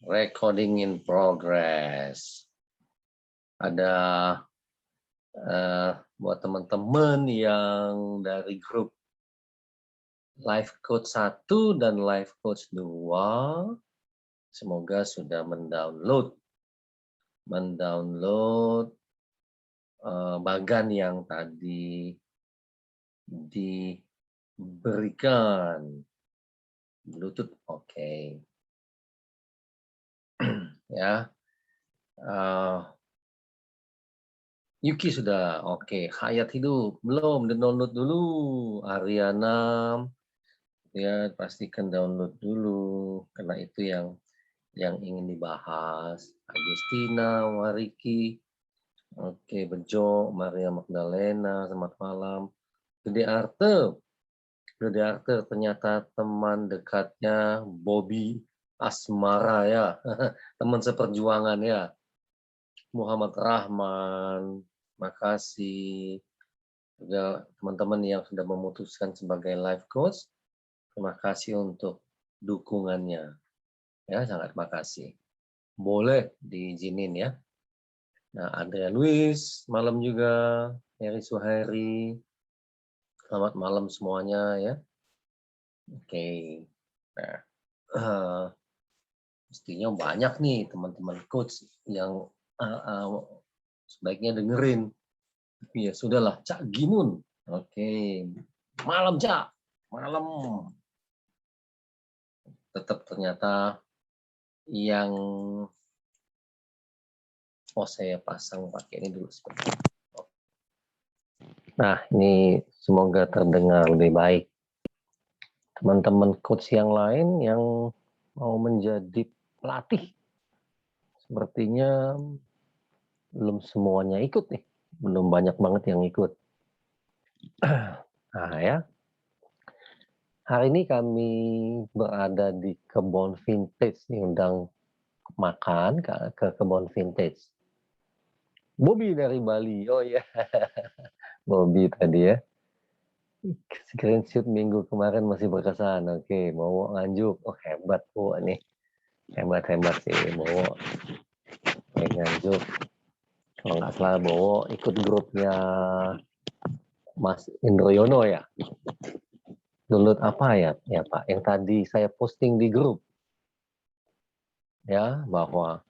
Recording in progress. Ada buat teman-teman yang dari grup Life Coach 1 dan Life Coach 2, semoga sudah mendownload bagan yang tadi diberikan. Bluetooth oke. Ya. Yuki sudah oke. Hayat hidup belum, download dulu. Ariana ya pastikan download dulu karena itu yang ingin dibahas. Agustina, Wariki, oke, Bejo, Maria Magdalena, selamat malam. Gede Arte ternyata teman dekatnya Bobby Asmara ya, teman seperjuangan ya. Muhammad Rahman, makasih. Juga teman-teman yang sudah memutuskan sebagai life coach, terima kasih untuk dukungannya. Ya, sangat makasih. Boleh diizinin ya. Nah, Andrea Luis, malam juga. Heri Suhairi, selamat malam semuanya ya. Oke. Nah, mestinya banyak nih teman-teman coach yang sebaiknya dengerin. Tapi ya sudahlah, Cak Gimun. Oke. Malam, Cak. Malam. Tetap ternyata yang saya pasang pakai ini dulu sebentar. Nah, ini semoga terdengar lebih baik. Teman-teman coach yang lain yang mau menjadi pelatih, sepertinya belum semuanya ikut nih. Belum banyak banget yang ikut. Nah ya, hari ini kami berada di kebun vintage, undang makan ke kebun vintage. Bobby dari Bali, oh ya, Bobby tadi ya. Screenshot minggu kemarin masih berkesan. Oke, mau Nganjuk. Oh, hebat Bu nih. Hebat sih Bowo. Nganjuk. Kalau nggak salah Bowo ikut grupnya Mas Indroyono ya. Download apa ya Pak? Yang tadi saya posting di grup. Ya, bahwa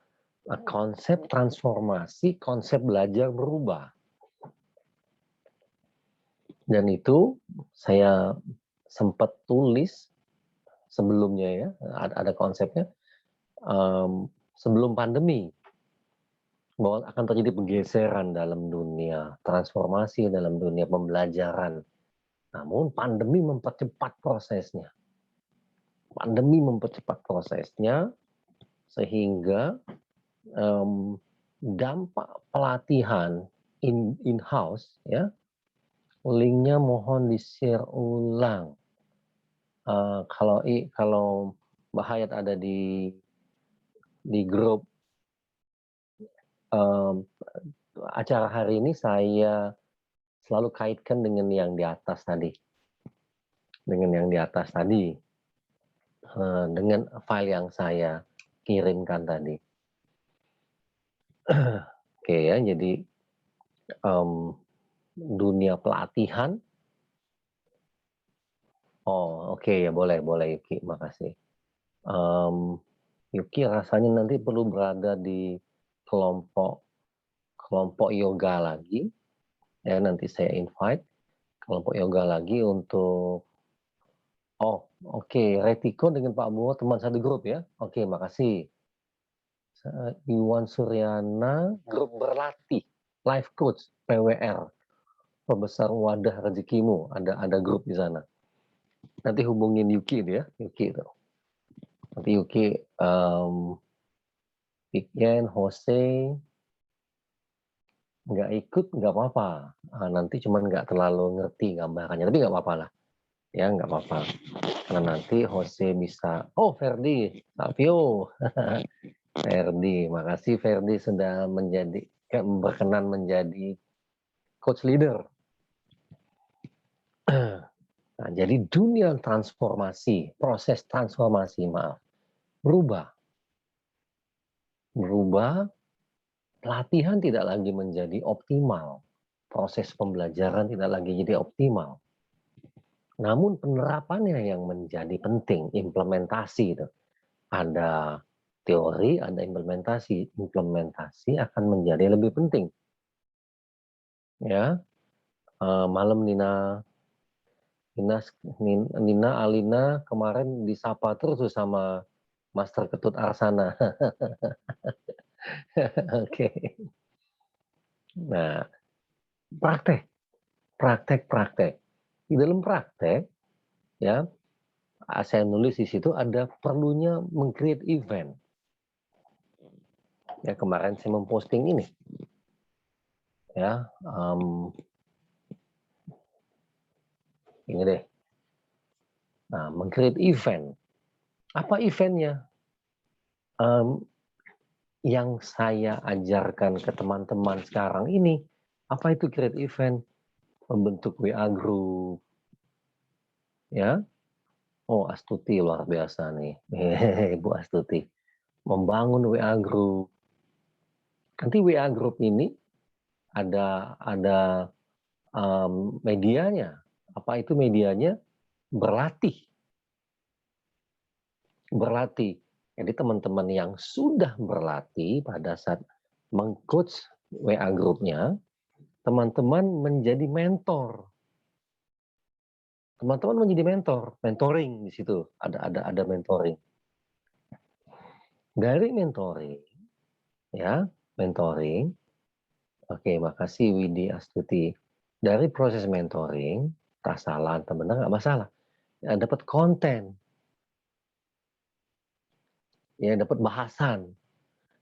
konsep transformasi, konsep belajar berubah. Dan itu saya sempat tulis sebelumnya ya, ada konsepnya sebelum pandemi, bahwa akan terjadi pergeseran dalam dunia transformasi, dalam dunia pembelajaran. Namun pandemi mempercepat prosesnya. Sehingga dampak pelatihan in-house ya, linknya mohon di-share ulang. Kalau Mbak Hayat ada di grup acara hari ini, saya selalu kaitkan dengan yang di atas tadi. Dengan file yang saya kirimkan tadi. Oke ya, jadi dunia pelatihan. Oh, oke ya, boleh Yuki, makasih. Yuki rasanya nanti perlu berada di kelompok yoga lagi. Ya, nanti saya invite kelompok yoga lagi untuk Retiko dengan Pak Bowo teman satu grup ya. Oke, makasih. Iwan Suryana, grup berlatih, life coach, PWR, pembesar wadah rezekimu, ada grup di sana. Nanti hubungin Yuki itu ya, Yuki itu. Nanti Yuki, Piken, Jose, nggak ikut nggak apa-apa. Nanti cuman nggak terlalu ngerti gambarannya, tapi nggak apa-apa lah. Ya nggak apa-apa. Karena nanti Jose bisa, Ferdi, Savio. Ferdi, makasih Ferdi sudah berkenan menjadi coach leader. Nah, jadi dunia transformasi, proses transformasi, berubah. Pelatihan tidak lagi menjadi optimal. Proses pembelajaran tidak lagi jadi optimal. Namun penerapannya yang menjadi penting, implementasi itu. Ada teori, ada implementasi. Implementasi akan menjadi lebih penting. Ya, malam Nina, Alina kemarin disapa terus sama Master Ketut Arsana. Oke. Nah, praktek. Di dalam praktek, ya, saya nulis di situ ada perlunya meng-create event. Ya, kemarin saya memposting ini. Ya, ini deh. Nah, meng-create event. Apa eventnya? Yang saya ajarkan ke teman-teman sekarang ini, apa itu create event? Membentuk WA group, ya. Oh, Astuti luar biasa nih, Bu Astuti. Membangun WA group. Nanti WA group ini ada medianya. Apa itu medianya? Berlatih. Jadi teman-teman yang sudah berlatih pada saat meng-coach WA grupnya, teman-teman menjadi mentor. Teman-teman menjadi mentoring di situ. Ada mentoring. Dari mentoring, ya, mentoring. Oke, makasih Widi Astuti. Dari proses mentoring, tak salah, tak benar, nggak masalah. Ya, dapat konten. Ya, dapat bahasan.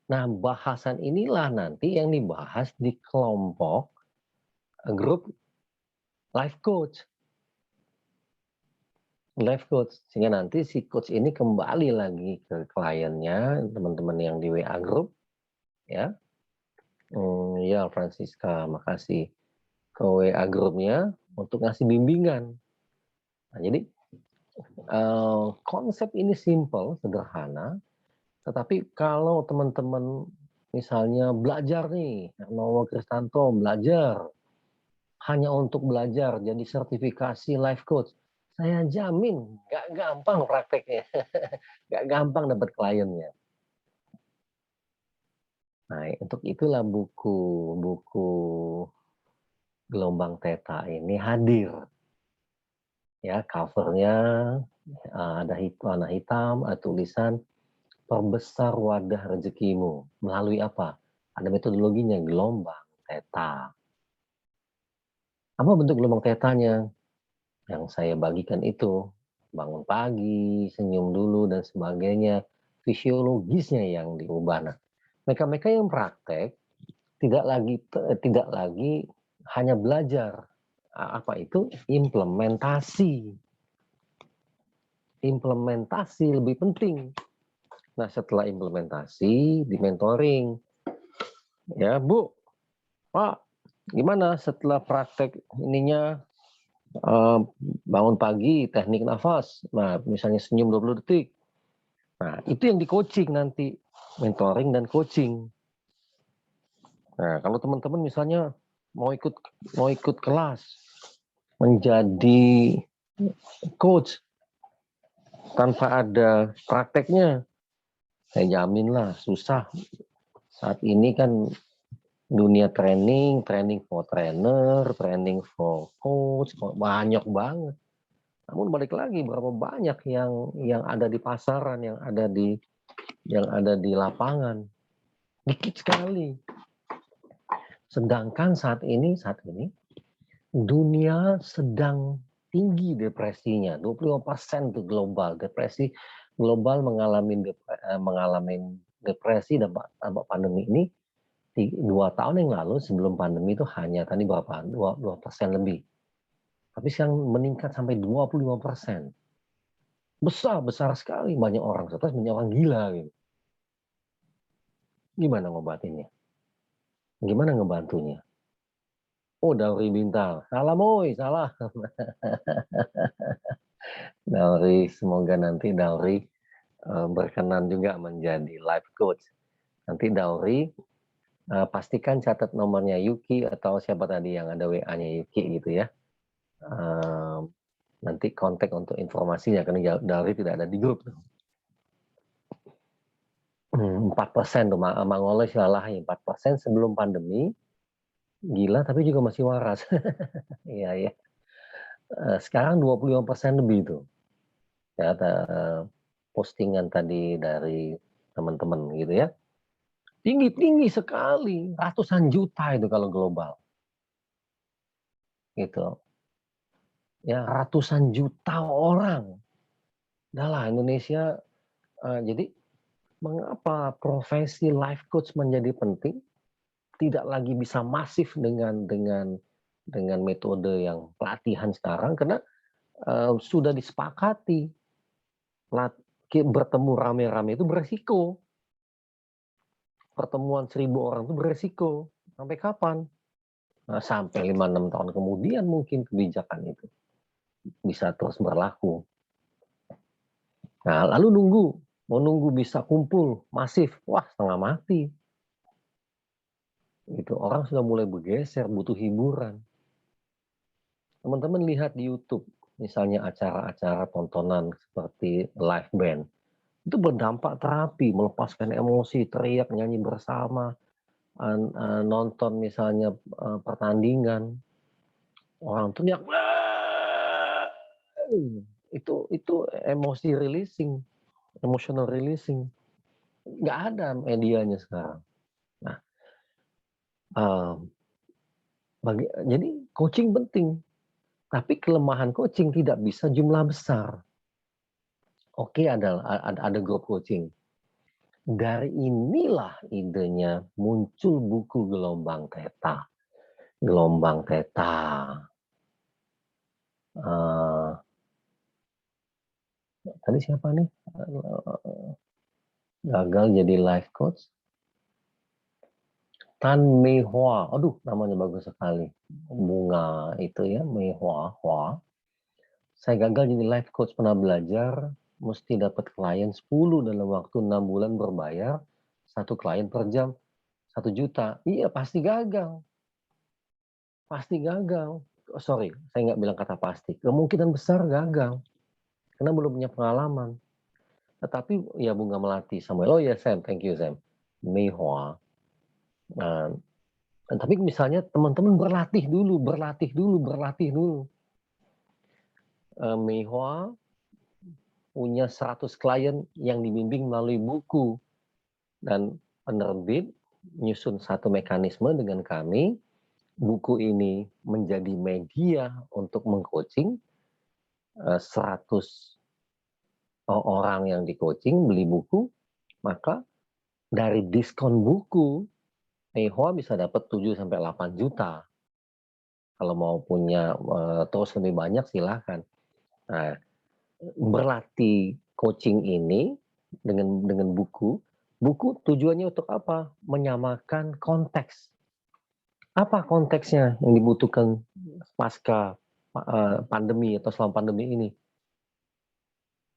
Nah, bahasan inilah nanti yang dibahas di kelompok grup life coach. Sehingga nanti si coach ini kembali lagi ke kliennya, teman-teman yang di WA group, ya. Ya, Francisca, makasih. Ke WA grupnya untuk ngasih bimbingan. Nah, jadi konsep ini simple, sederhana, tetapi kalau teman-teman misalnya belajar nih, Nowo Kristanto belajar, hanya untuk belajar jadi sertifikasi life coach, saya jamin gak gampang prakteknya, gak gampang dapat kliennya. Nah, untuk itulah buku Gelombang Theta ini hadir. Ya, covernya ada warna hitam, ada tulisan perbesar wadah rezekimu. Melalui apa? Ada metodologinya, gelombang theta. Apa bentuk gelombang tetanya? Yang saya bagikan itu, bangun pagi, senyum dulu, dan sebagainya. Fisiologisnya yang diubah. Nah, mereka-mereka yang praktek tidak lagi hanya belajar. Apa itu? Implementasi lebih penting. Nah, setelah implementasi, di mentoring. Ya, Bu, Pak, gimana setelah praktek ininya bangun pagi, teknik nafas. Nah, misalnya senyum 20 detik. Nah, itu yang di coaching nanti. Mentoring dan coaching. Nah, kalau teman-teman misalnya mau ikut kelas, menjadi coach, tanpa ada prakteknya, saya jaminlah susah. Saat ini kan dunia training for trainer, training for coach, banyak banget. Namun balik lagi berapa banyak yang ada di pasaran, yang ada di lapangan, dikit sekali. Sedangkan saat ini dunia sedang tinggi depresinya, 25% tuh global. Depresi global mengalami depresi dampak pandemi ini. 2 tahun yang lalu sebelum pandemi itu hanya tadi berapa? 2% lebih. Tapi sekarang meningkat sampai 25%. Besar sekali. Banyak orang stres, banyak orang gila. Gitu. Gimana ngobatinnya? Gimana ngebantunya? Oh, Dauri Bintang. Salah, Moy, salah. Dauri, semoga nanti Dauri berkenan juga menjadi life coach. Nanti Dauri pastikan catat nomornya Yuki atau siapa tadi yang ada WA-nya Yuki gitu ya. Nanti kontak untuk informasinya karena Dauri tidak ada di grup. 4% tuh, Mang Oleh salah ya, 4% sebelum pandemi. Gila, tapi juga masih waras. Iya, ya. Sekarang 25% lebih tuh. Ya, postingan tadi dari teman-teman gitu ya. Tinggi sekali, ratusan juta itu kalau global. Gitu. Ya, ratusan juta orang. Udah lah, Indonesia, jadi mengapa profesi life coach menjadi penting? Tidak lagi bisa masif dengan metode yang pelatihan sekarang karena sudah disepakati bertemu rame-rame itu beresiko. Pertemuan 1.000 orang itu beresiko. Sampai kapan? Nah, sampai 5-6 tahun kemudian mungkin kebijakan itu bisa terus berlaku. Nah, lalu mau nunggu bisa kumpul masif, wah setengah mati. Itu orang sudah mulai bergeser, butuh hiburan. Teman-teman lihat di YouTube, misalnya acara-acara tontonan seperti live band, itu berdampak terapi, melepaskan emosi, teriak, nyanyi bersama, nonton misalnya pertandingan, orang teriak, itu emosi releasing, emotional releasing. Nggak ada medianya sekarang. Nah, jadi coaching penting, tapi kelemahan coaching tidak bisa jumlah besar. Oke, ada grup coaching. Dari inilah idenya muncul buku Gelombang Theta. Gelombang Theta. Tadi siapa nih? Gagal jadi life coach. Tan Mei Hua. Aduh, namanya bagus sekali. Bunga itu ya, Mei Hua. Saya gagal jadi life coach, pernah belajar, mesti dapat klien 10 dalam waktu 6 bulan berbayar, 1 klien per jam, 1 juta. Iya, pasti gagal. Pasti gagal. Oh, sorry, saya nggak bilang kata pasti. Kemungkinan besar gagal. Karena belum punya pengalaman. Tetapi ya Bunga Melati, Samuel. Oh ya Sam, thank you Sam. Mei Hua. Tapi misalnya teman-teman berlatih dulu. Mei Hua punya 100 klien yang dibimbing melalui buku. Dan penerbit nyusun satu mekanisme dengan kami. Buku ini menjadi media untuk mengcoaching 100 orang yang di coaching beli buku, maka dari diskon buku, Mei Hua bisa dapat 7-8 juta. Kalau mau punya terus lebih banyak silahkan. Nah, berlatih coaching ini dengan buku tujuannya untuk apa? Menyamakan konteks. Apa konteksnya yang dibutuhkan pasca pandemi atau selama pandemi ini?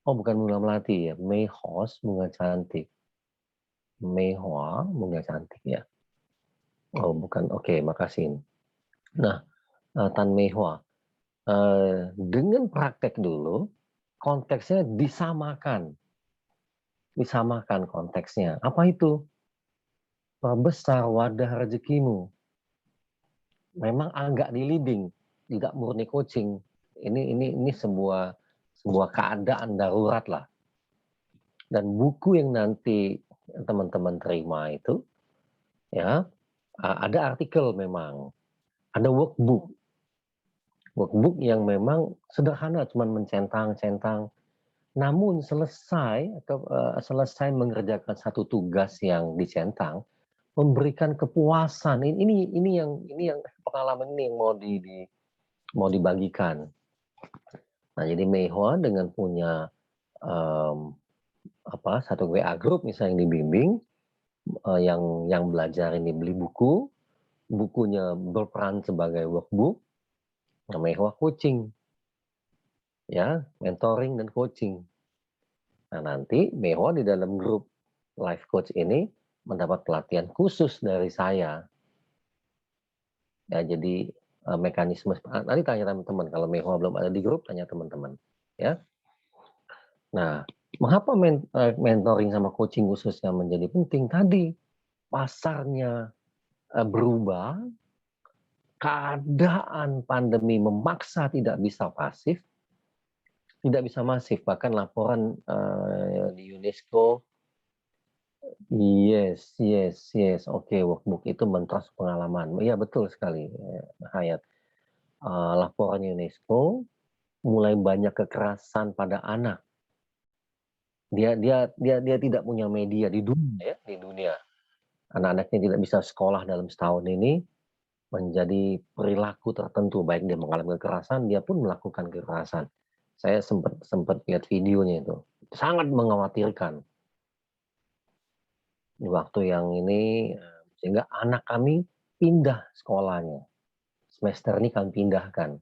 Oh, bukan Bunga Melati ya, Mei Hos, bunga cantik. Mei Hua, bunga cantik ya. Oh, bukan. Oke, makasih. Nah, Tan Mei Hua, dengan praktek dulu, konteksnya disamakan. Disamakan konteksnya. Apa itu? Perbesar wadah rezekimu. Memang agak di leading, tidak murni coaching. Ini sebuah keadaan darurat lah. Dan buku yang nanti teman-teman terima itu, ya, ada artikel memang, ada workbook yang memang sederhana, cuma mencentang-centang. Namun selesai mengerjakan satu tugas yang dicentang, memberikan kepuasan. Ini yang pengalaman ini yang mau dibagikan. Nah, jadi Mei Hua dengan punya satu WA group misalnya yang dibimbing, yang belajar ini beli buku, bukunya berperan sebagai workbook, namanya coaching, ya, mentoring dan coaching. Nah, nanti Mehwa di dalam grup life coach ini mendapat pelatihan khusus dari saya. Ya, jadi mekanisme nanti tanya teman-teman, kalau Mehwa belum ada di grup tanya teman-teman, ya. Nah, mengapa mentoring sama coaching khususnya menjadi penting? Tadi pasarnya berubah, keadaan pandemi memaksa tidak bisa pasif, tidak bisa masif. Bahkan laporan di UNESCO, yes, oke, workbook itu mentransfer pengalaman. Iya betul sekali, Hayat. Laporan UNESCO mulai banyak kekerasan pada anak. Dia tidak punya media di dunia, ya, di dunia. Anak-anaknya tidak bisa sekolah dalam setahun ini menjadi perilaku tertentu, baik dia mengalami kekerasan, dia pun melakukan kekerasan. Saya sempat lihat videonya itu, sangat mengkhawatirkan di waktu yang ini, sehingga anak kami pindah sekolahnya. Semester ini kami pindahkan.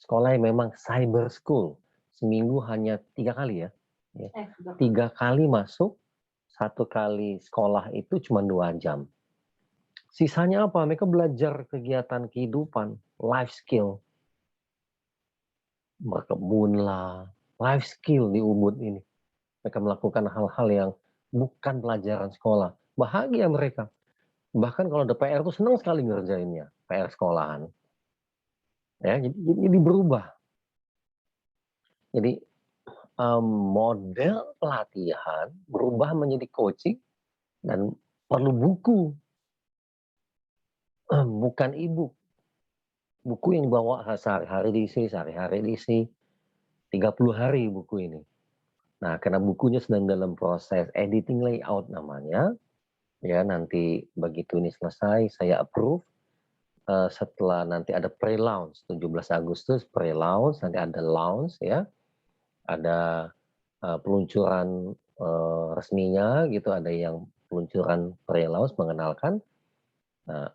Sekolah yang memang cyber school, seminggu hanya 3 kali ya. 3 kali masuk, 1 kali sekolah itu cuma 2 jam. Sisanya apa? Mereka belajar kegiatan kehidupan, life skill. Berkebunlah, life skill di Ubud ini. Mereka melakukan hal-hal yang bukan pelajaran sekolah. Bahagia mereka. Bahkan kalau ada PR tuh senang sekali ngerjainnya, PR sekolahan. Ya, jadi berubah. Jadi model pelatihan berubah menjadi coaching dan perlu buku, bukan e-book. Buku yang dibawa sehari-hari diisi, 30 hari buku ini. Nah, karena bukunya sedang dalam proses editing layout namanya, ya nanti begitu ini selesai, saya approve. Setelah nanti ada pre-launch, 17 Agustus pre-launch, nanti ada launch ya, ada peluncuran resminya gitu, ada yang peluncuran pre-launch mengenalkan. Nah,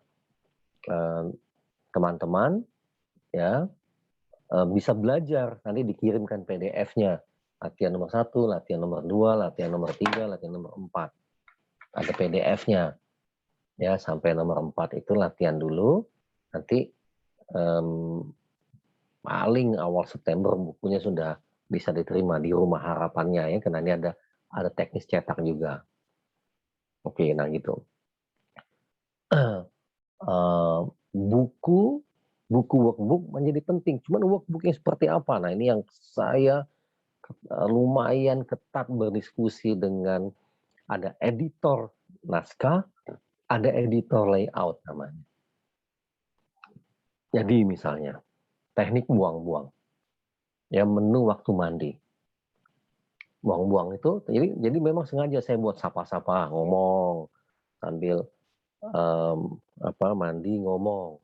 teman-teman ya bisa belajar, nanti dikirimkan PDF-nya. Latihan nomor 1, latihan nomor 2, latihan nomor 3, latihan nomor 4. Ada PDF-nya. Ya, sampai nomor 4 itu latihan dulu. Nanti paling awal September bukunya sudah bisa diterima di Rumah Harapannya ya, karena ini ada teknis cetak juga. Oke, nah gitu. Buku workbook menjadi penting. Cuman workbooknya seperti apa? Nah, ini yang saya lumayan ketat berdiskusi dengan ada editor naskah, ada editor layout namanya. Jadi misalnya teknik buang-buang, ya menu waktu mandi. Buang-buang itu, jadi memang sengaja saya buat sapa-sapa, ngomong sambil mandi ngomong.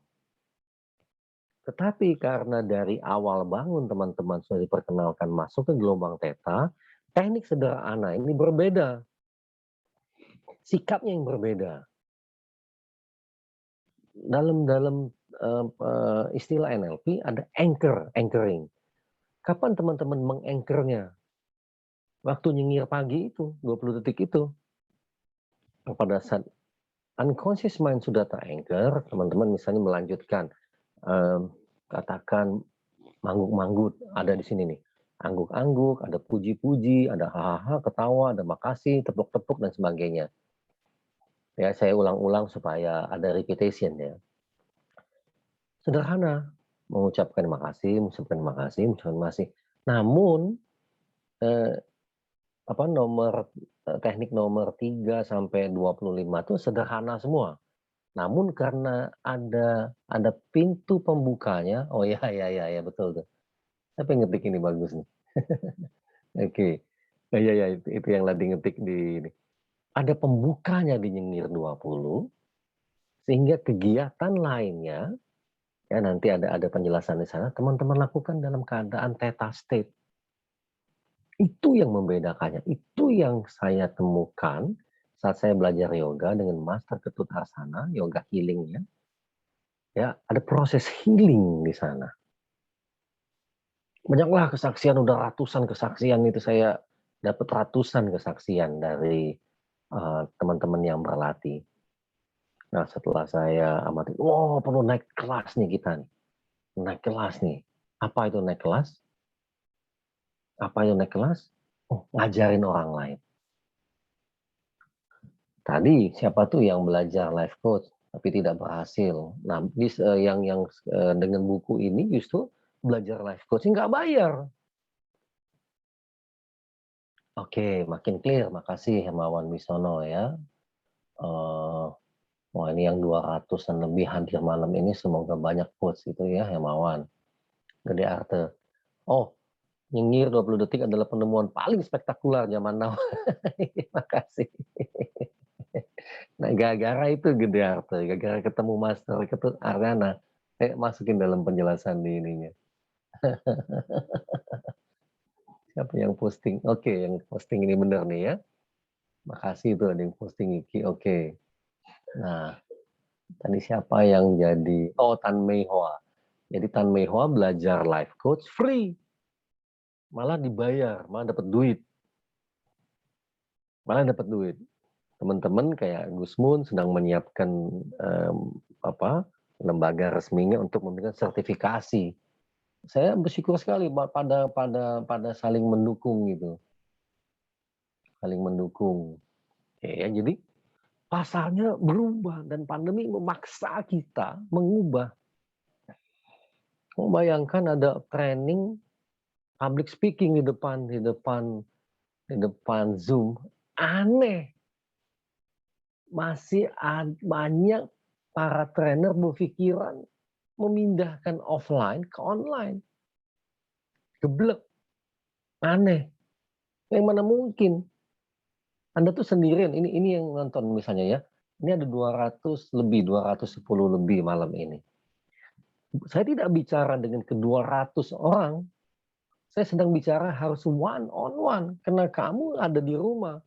Tetapi karena dari awal bangun teman-teman sudah diperkenalkan masuk ke gelombang theta, teknik sederhana ini berbeda. Sikapnya yang berbeda. Dalam istilah NLP ada anchoring. Kapan teman-teman menganchornya? Waktu nyengir pagi itu, 20 detik itu. Pada saat unconscious mind sudah teranchor, teman-teman misalnya melanjutkan, katakan manggut-manggut, ada di sini nih. Angguk-angguk, ada puji-puji, ada hahaha, ketawa, ada makasih, tepuk-tepuk, dan sebagainya. Ya, saya ulang-ulang supaya ada repetition ya. Sederhana, mengucapkan makasih, mengucapkan makasih, mengucapkan makasih. Namun, teknik nomor 3 sampai 25 itu sederhana semua. Namun karena ada pintu pembukanya, oh ya betul tuh. Siapa yang ngetik ini bagus nih. Oke. Ya itu yang lagi ngetik di ini. Ada pembukanya di Nyengir 20, sehingga kegiatan lainnya ya nanti ada penjelasan di sana, teman-teman lakukan dalam keadaan theta state. Itu yang membedakannya, itu yang saya temukan saat saya belajar yoga dengan Master Ketut Harsana, yoga healing ya. Ya, ada proses healing di sana. Banyaklah kesaksian, udah ratusan kesaksian itu saya dapat ratusan kesaksian dari teman-teman yang berlatih. Nah, setelah saya amati, oh perlu naik kelas nih kita nih. Naik kelas nih. Apa itu naik kelas? Apa itu naik kelas? Oh, ngajarin orang lain. Tadi siapa tuh yang belajar life coach tapi tidak berhasil. Nah, dengan buku ini justru belajar life coach nggak bayar. Oke, makin clear. Makasih Hermawan Wisono ya. Wah ini yang 200-an lebih hadir malam ini semoga banyak quotes itu ya Hermawan. Gede Arte. Oh, nyengir 20 detik adalah penemuan paling spektakuler zaman now. Makasih. Nah, gara-gara itu Gede Arte, gara-gara ketemu Master, ketemu Argana, saya masukin dalam penjelasan di ininya. Siapa yang posting? Oke, yang posting ini benar nih ya. Makasih tuh ada yang posting Iki. Oke. Nah, tadi siapa yang jadi? Oh, Tan Mei Hoa. Jadi Tan Mei Hoa belajar life coach free. Malah dibayar, malah dapat duit. Malah dapat duit. Teman-teman kayak Gus Mun sedang menyiapkan lembaga resminya untuk memberikan sertifikasi. Saya bersyukur sekali pada saling mendukung gitu. Saling mendukung. Ya, jadi pasarnya berubah dan pandemi memaksa kita mengubah. Bayangkan ada training public speaking di depan Zoom, aneh. Masih banyak para trainer berpikiran memindahkan offline ke online. Geblek, aneh. Yang mana mungkin? Anda tuh sendirian, ini yang nonton misalnya ya. Ini ada 210 lebih malam ini. Saya tidak bicara dengan ke-200 orang. Saya sedang bicara harus one on one karena kamu ada di rumah.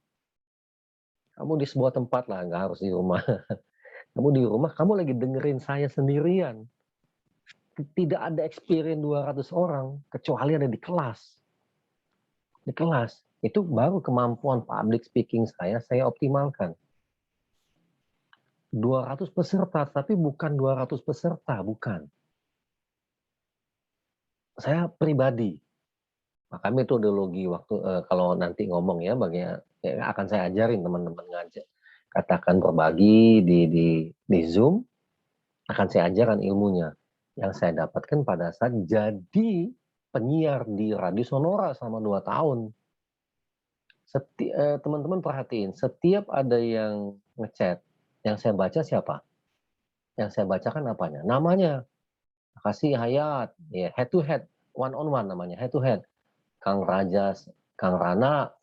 Kamu di sebuah tempat lah, nggak harus di rumah. Kamu di rumah, kamu lagi dengerin saya sendirian. Tidak ada experience 200 orang, kecuali ada di kelas. Di kelas, itu baru kemampuan public speaking saya optimalkan. 200 peserta, tapi bukan 200 peserta, bukan. Saya pribadi, maka metodologi waktu kalau nanti ngomong ya, akan saya ajarin teman-teman ngajak. Katakan berbagi di Zoom, akan saya ajarkan ilmunya. Yang saya dapatkan pada saat jadi penyiar di Radio Sonora selama 2 tahun. Teman-teman perhatiin, setiap ada yang ngechat, yang saya baca siapa? Yang saya bacakan apanya? Namanya. Makasih Hayat, ya head to head, one on one namanya, head to head. Kang Rajas, Kang Rana.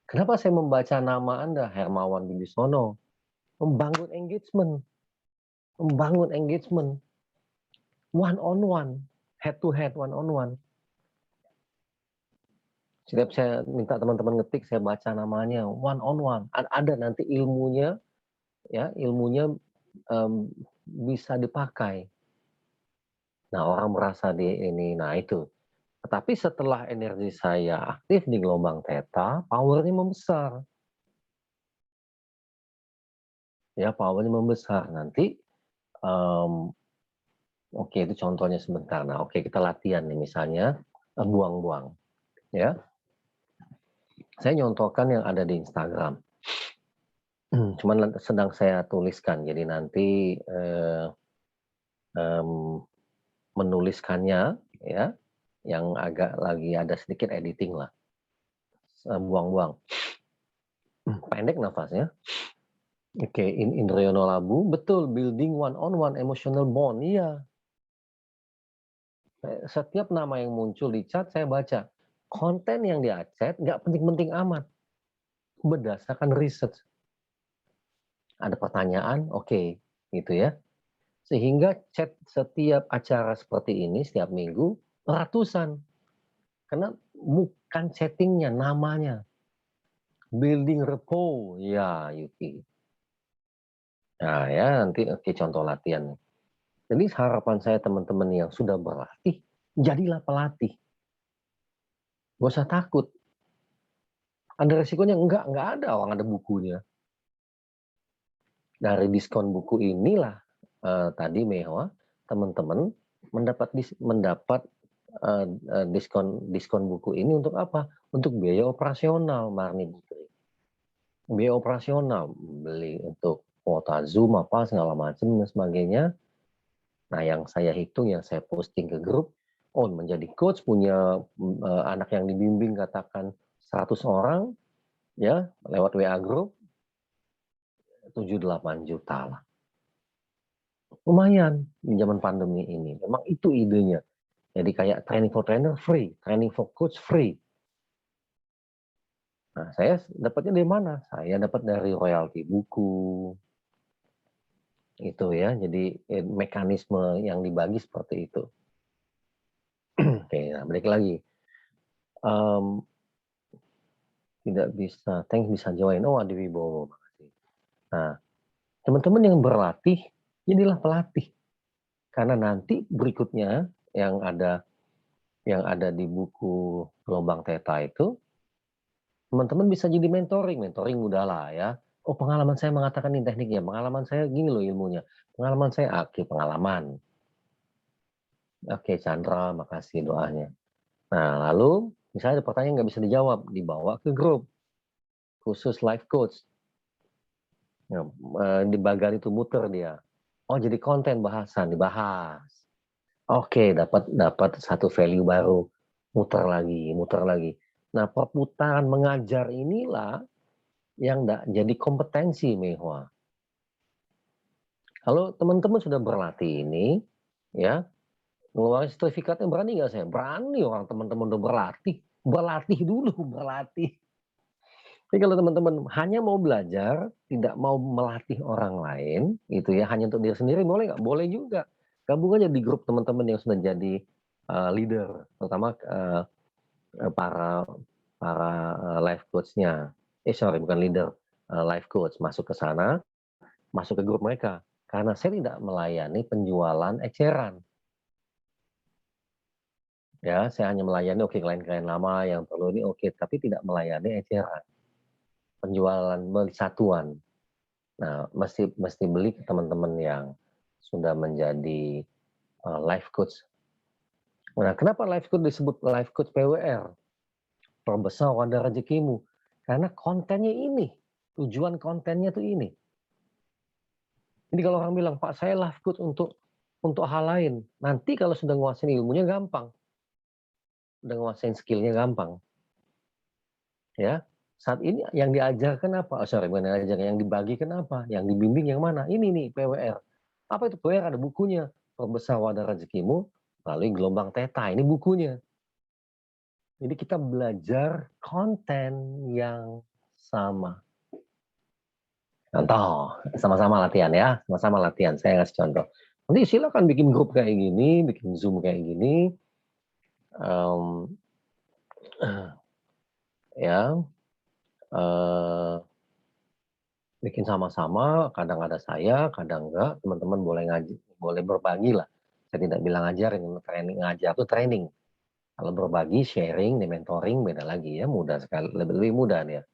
Kenapa saya membaca nama Anda, Hermawan Wibisono? Membangun engagement. Membangun engagement. One on one, head to head, one on one. Setiap saya minta teman-teman ngetik, saya baca namanya, one on one. Ada nanti ilmunya, ya ilmunya bisa dipakai. Nah orang merasa ini, nah itu. Tetapi setelah energi saya aktif di gelombang theta, powernya membesar. Ya powernya membesar. Nanti, oke itu contohnya sebentar. Nah oke kita latihan nih misalnya buang-buang. Ya, saya nyontohkan yang ada di Instagram. Cuman sedang saya tuliskan, jadi nanti menuliskannya ya yang agak lagi ada sedikit editing lah. Buang-buang. Pendek nafasnya. Oke, Indriyono Labu, betul, building one on one emotional bond. Iya. Setiap nama yang muncul di chat saya baca. Konten yang di chat nggak penting-penting amat. Berdasarkan research. Ada pertanyaan, oke, gitu ya. Sehingga chat setiap acara seperti ini setiap minggu ratusan. Karena bukan chattingnya, namanya. Building rapport, ya Yuki. Nah ya nanti oke contoh latihan. Jadi harapan saya teman-teman yang sudah berlatih, jadilah pelatih. Gak usah takut. Ada resikonya? Enggak ada, orang ada bukunya. Dari diskon buku inilah tadi Mehwa, teman-teman mendapat diskon buku ini untuk apa? Untuk biaya operasional, Marni Putri. Biaya operasional, beli untuk kuota Zoom apa segala macam dan sebagainya. Nah, yang saya hitung, yang saya posting ke grup, menjadi coach punya anak yang dibimbing katakan 100 orang, ya lewat WA group, 7-8 juta lah. Lumayan di zaman pandemi ini. Memang itu idenya. Jadi kayak training for trainer free, training for coach free. Nah, saya dapatnya dari mana? Saya dapat dari royalti buku. Itu ya, jadi mekanisme yang dibagi seperti itu. Oke, nah balik lagi. Tidak bisa, thanks bisa join. Oh, Adi Wibowo, makasih. Nah, teman-teman yang berlatih, jadilah pelatih. Karena nanti berikutnya yang ada di buku Gelombang Theta itu, teman-teman bisa jadi mentoring udahlah ya. Oh, pengalaman saya mengatakan ini tekniknya, pengalaman saya gini loh ilmunya, pengalaman saya pengalaman. Oke, Chandra, makasih doanya. Nah, lalu misalnya ada pertanyaan nggak bisa dijawab, dibawa ke grup khusus life coach. Ya, di bagian itu muter dia. Oh, jadi konten bahasan dibahas. Oke, dapat satu value baru, muter lagi. Nah, perputaran mengajar inilah yang jadi kompetensi Mehwa. Kalau teman-teman sudah berlatih ini, ya, ngeluarin sertifikatnya berani nggak saya? Berani, orang teman-teman udah berlatih dulu, berlatih. Tapi kalau teman-teman hanya mau belajar, tidak mau melatih orang lain, itu ya, hanya untuk diri sendiri, boleh nggak? Boleh juga. Gabung aja di grup teman-teman yang sudah jadi leader, terutama para life coach-nya. Sorry, bukan leader, life coach. Masuk ke sana, masuk ke grup mereka. Karena saya tidak melayani penjualan eceran. Ya, saya hanya melayani klien-klien lama yang perlu ini tapi tidak melayani eceran. Penjualan beli satuan. Nah, mesti beli ke teman-teman yang sudah menjadi life coach. Nah, kenapa life coach disebut life coach PWR? Perbesar wadah rezekimu. Karena kontennya ini. Tujuan kontennya tuh ini. Jadi kalau orang bilang, Pak, saya life coach untuk hal lain. Nanti kalau sudah nguasain ilmunya gampang. Udah nguasain skillnya gampang. Ya, saat ini yang diajarkan apa? Bukan yang dibagikan apa? Yang dibimbing yang mana? Ini nih PWR. Apa itu PWR? Ada bukunya. Perbesar wadah rezekimu melalui gelombang Theta. Ini bukunya. Jadi kita belajar konten yang sama. Contoh, sama-sama latihan ya. Sama-sama latihan. Saya kasih contoh. Nanti silakan bikin grup kayak gini, bikin Zoom kayak gini. Ya, bikin sama-sama, kadang ada saya, kadang enggak, teman-teman boleh ngaji, boleh berbagi lah. Saya tidak bilang ngajar, ngajar itu training. Kalau berbagi, sharing, di mentoring beda lagi ya, mudah sekali, lebih mudah nih ya.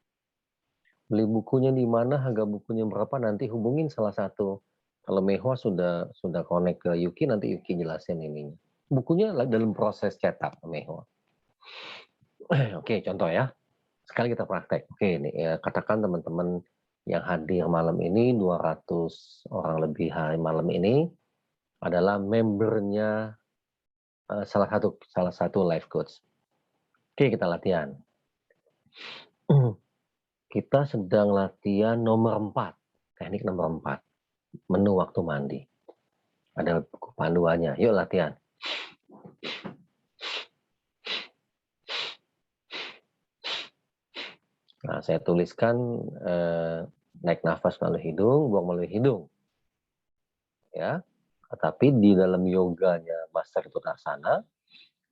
Beli bukunya di mana, harga bukunya berapa, nanti hubungin salah satu. Kalau Mehwa sudah connect ke Yuki, nanti Yuki jelasin ininya. Bukunya dalam proses cetak Mehwa. Oke, contoh ya. Sekali kita praktek. Oke, ini ya, katakan teman-teman yang hadir malam ini 200 orang lebih malam ini adalah membernya salah satu life coach. Oke, kita latihan. Kita sedang latihan nomor 4, teknik nomor 4, menu waktu mandi. Ada buku panduannya. Yuk latihan. Nah, saya tuliskan naik nafas melalui hidung, buang melalui hidung. Ya. Tetapi di dalam yoganya Master Tutasana,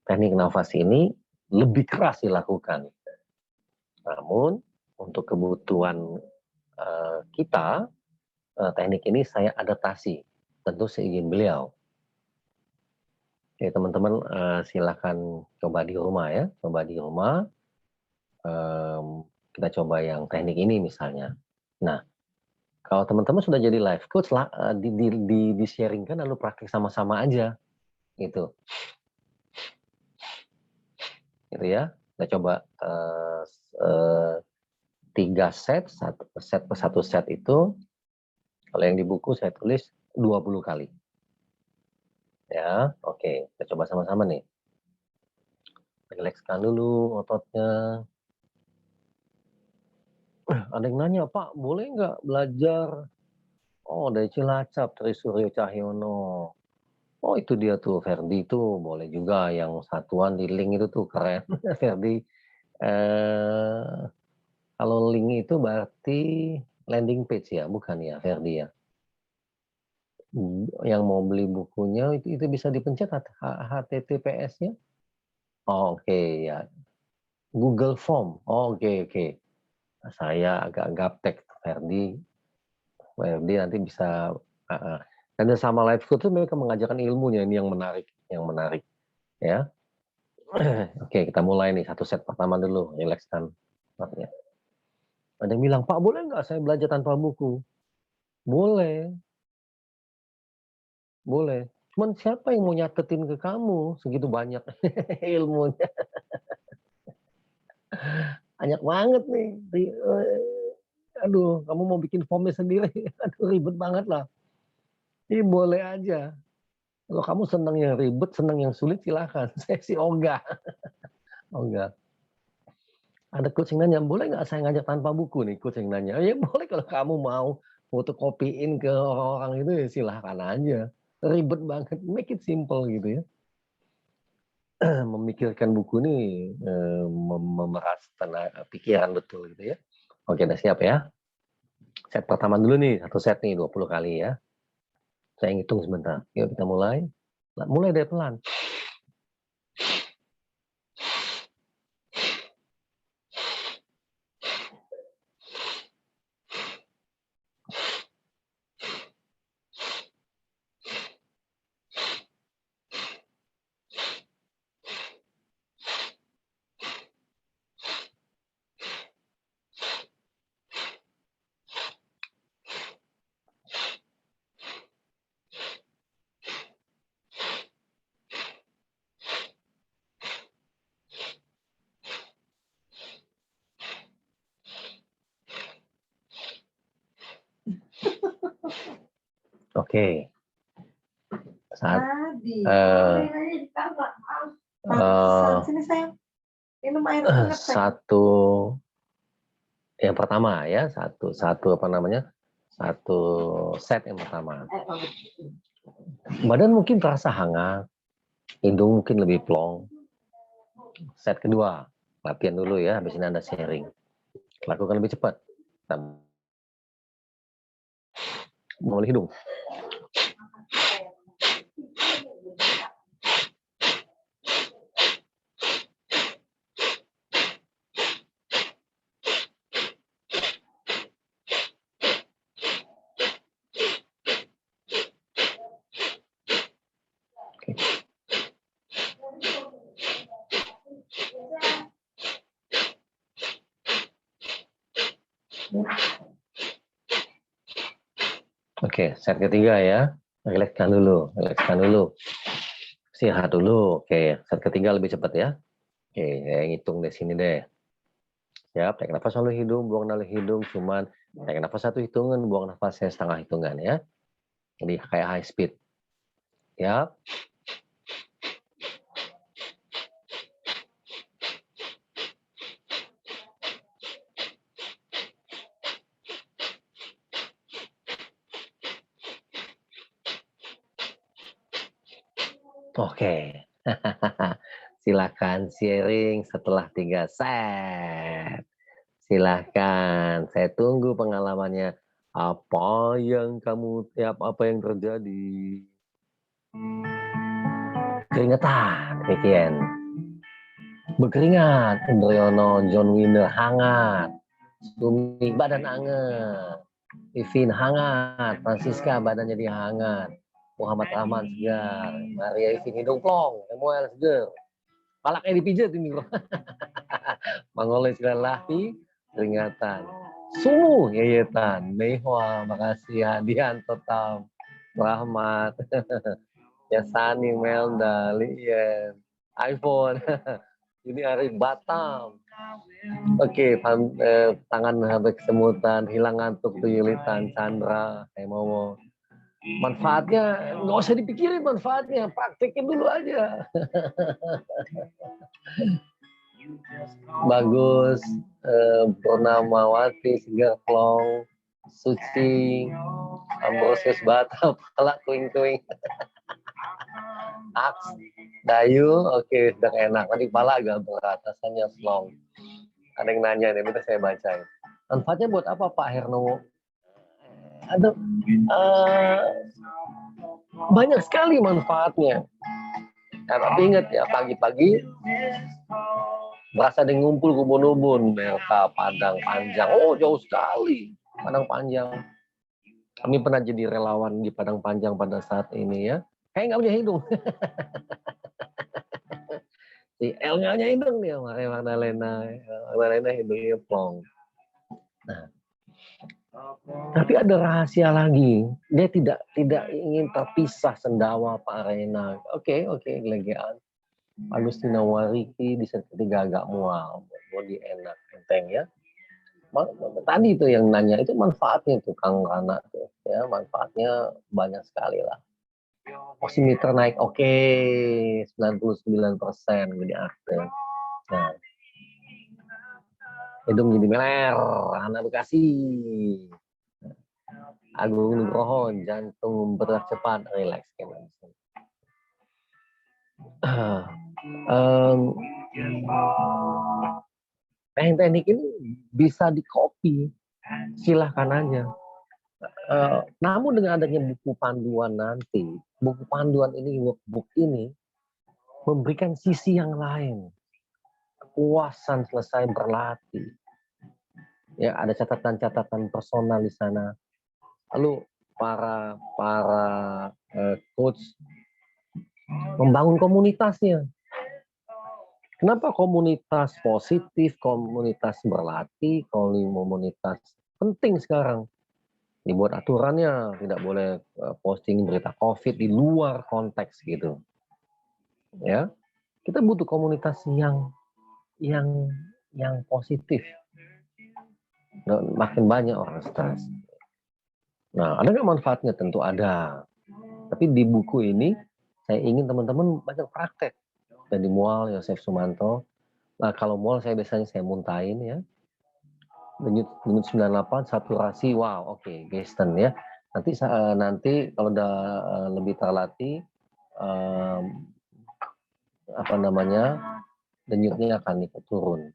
teknik nafas ini lebih keras dilakukan. Namun untuk kebutuhan kita, teknik ini saya adaptasi, tentu seizin beliau. Oke, teman-teman silakan coba di rumah ya, coba di rumah. Kita coba yang teknik ini misalnya. Nah, kalau teman-teman sudah jadi life coach lah, di-sharingkan lalu praktek sama-sama aja, gitu. Gitu ya. Kita coba 3 set, satu set itu, kalau yang di buku saya tulis 20 kali. Ya, oke. Kita coba sama-sama nih. Rilekskan dulu ototnya. Ada yang nanya, Pak, boleh nggak belajar dari Cilacap, Trisuryo Cahyono? Oh, itu dia tuh, Ferdi tuh boleh juga yang satuan di link itu tuh keren. Ferdi, kalau link itu berarti landing page ya, bukan ya, Ferdi ya? Yang mau beli bukunya itu bisa dipencet HTTPS-nya? Oh, oke ya. Google Form. Oh, oke. Saya agak gaptek, Ferdi. Ferdi nanti bisa. Dan sama live school itu mereka mengajarkan ilmunya, ini yang menarik, ya. Oke, kita mulai nih satu set pertama dulu, rilekskan. Ada yang bilang, Pak, boleh nggak saya belajar tanpa buku? Boleh. Cuman siapa yang mau nyatetin ke kamu segitu banyak ilmunya? Banyak banget nih. Aduh, kamu mau bikin formnya sendiri, aduh ribet banget lah. Ini boleh aja. Kalau kamu senang yang ribet, senang yang sulit, silahkan. Saya sih ogah. Ada coach yang nanya, boleh nggak saya ngajak tanpa buku nih, coach yang nanya. Ya boleh kalau kamu mau fotokopiin ke orang-orang itu ya silahkan aja. Ribet banget, make it simple gitu ya. Memikirkan buku ini memeras pikiran betul gitu ya. Oke, udah siap ya. Set pertama dulu nih, satu set nih 20 kali ya. Saya ngitung sebentar. Yuk kita mulai. Mulai dari pelan. Oke. Satu yang pertama ya, satu set yang pertama. Badan mungkin terasa hangat, hidung mungkin lebih plong. Set kedua, latihan dulu ya, habis ini Anda sharing. Lakukan lebih cepat. Melalui hidung. Oke, set ketiga ya. Rilekskan dulu. Istirahat dulu. Oke, set ketiga lebih cepat ya. Oke, saya ngitung di sini deh. Siap, tarik nafas melalui hidung, buang melalui hidung, cuman tarik nafas satu hitungan, buang nafasnya setengah hitungan ya. Jadi kayak high speed. Siap. Oke. Silakan sharing setelah 3 set. Silakan, saya tunggu pengalamannya. Apa yang terjadi? Keringetan, Vivian. Berkeringat, Indriono, John Winner, hangat. Sumi, badan hangat. Vivin, hangat. Francisca, badannya dia hangat. Muhammad Rahman segar, Maria Ivin hidung plong, Emuel segar. Palak kayak dipijat ini bro. Mangoleh sekali lagi, peringatan. Sumuh yayetan, Mehwa, makasih hadian total. Rahmat, Yasani, Melda, Lien, iPhone. Ini hari Batam. Oke, tangan habis kesemutan, hilang ngantuk tuyulitan, Chandra, Momo. Manfaatnya nggak usah dipikirin manfaatnya, praktekin dulu aja. Bagus, Purnamawati, Segar Plong, Suci, Ambrosius Batam, Pala Kuing-kuing. Aks, Dayu, oke, sudah enak. Tadi pala agak berat, rasanya slong. Ada yang nanya nih, minta saya bacain. Manfaatnya buat apa Pak Hernowo? Ada banyak sekali manfaatnya. Nah, tapi ingat ya, pagi-pagi berasa ada yang ngumpul kubun-ubun, Merta, Padang Panjang. Oh, jauh sekali Padang Panjang. Kami pernah jadi relawan di Padang Panjang pada saat ini ya. Kayak nggak punya hidung. Si El nggak punya hidung nih, makanya Magdalena hidungnya plong. Nah, tapi ada rahasia lagi. Dia tidak ingin terpisah sendawa Pak Arena. Oke, legean. Agustina Wariki di set ketiga agak mual. Bodi enak, enteng ya. Tadi itu yang nanya, itu manfaatnya tuh Kang Rana tuh. Ya, manfaatnya banyak sekali lah. Oximeter naik, oke. 99% jadi aktif. Nah, hidung jadi meler, anak Bekasi. Agung Nugroho, jantung bergerak cepat, relax. Teknik ini bisa di-copy, silahkan aja. Namun dengan adanya buku panduan nanti, buku panduan ini, workbook ini, memberikan sisi yang lain. Kepuasan selesai berlatih. Ya, ada catatan-catatan personal di sana. Lalu para coach membangun komunitasnya. Kenapa komunitas positif, komunitas berlatih, komunitas penting sekarang? Dibuat aturannya, tidak boleh posting berita COVID di luar konteks gitu. Ya, kita butuh komunitas yang positif. Makin banyak orang stres. Nah, ada nggak manfaatnya? Tentu ada. Tapi di buku ini, saya ingin teman-teman banyak praktek. Dan di Mual, Yosef Sumanto. Nah, kalau Mual saya biasanya saya muntahin ya. Denyut 98, saturasi, wow, oke, Gesten ya. Nanti kalau udah lebih terlatih, denyutnya akan ikut turun.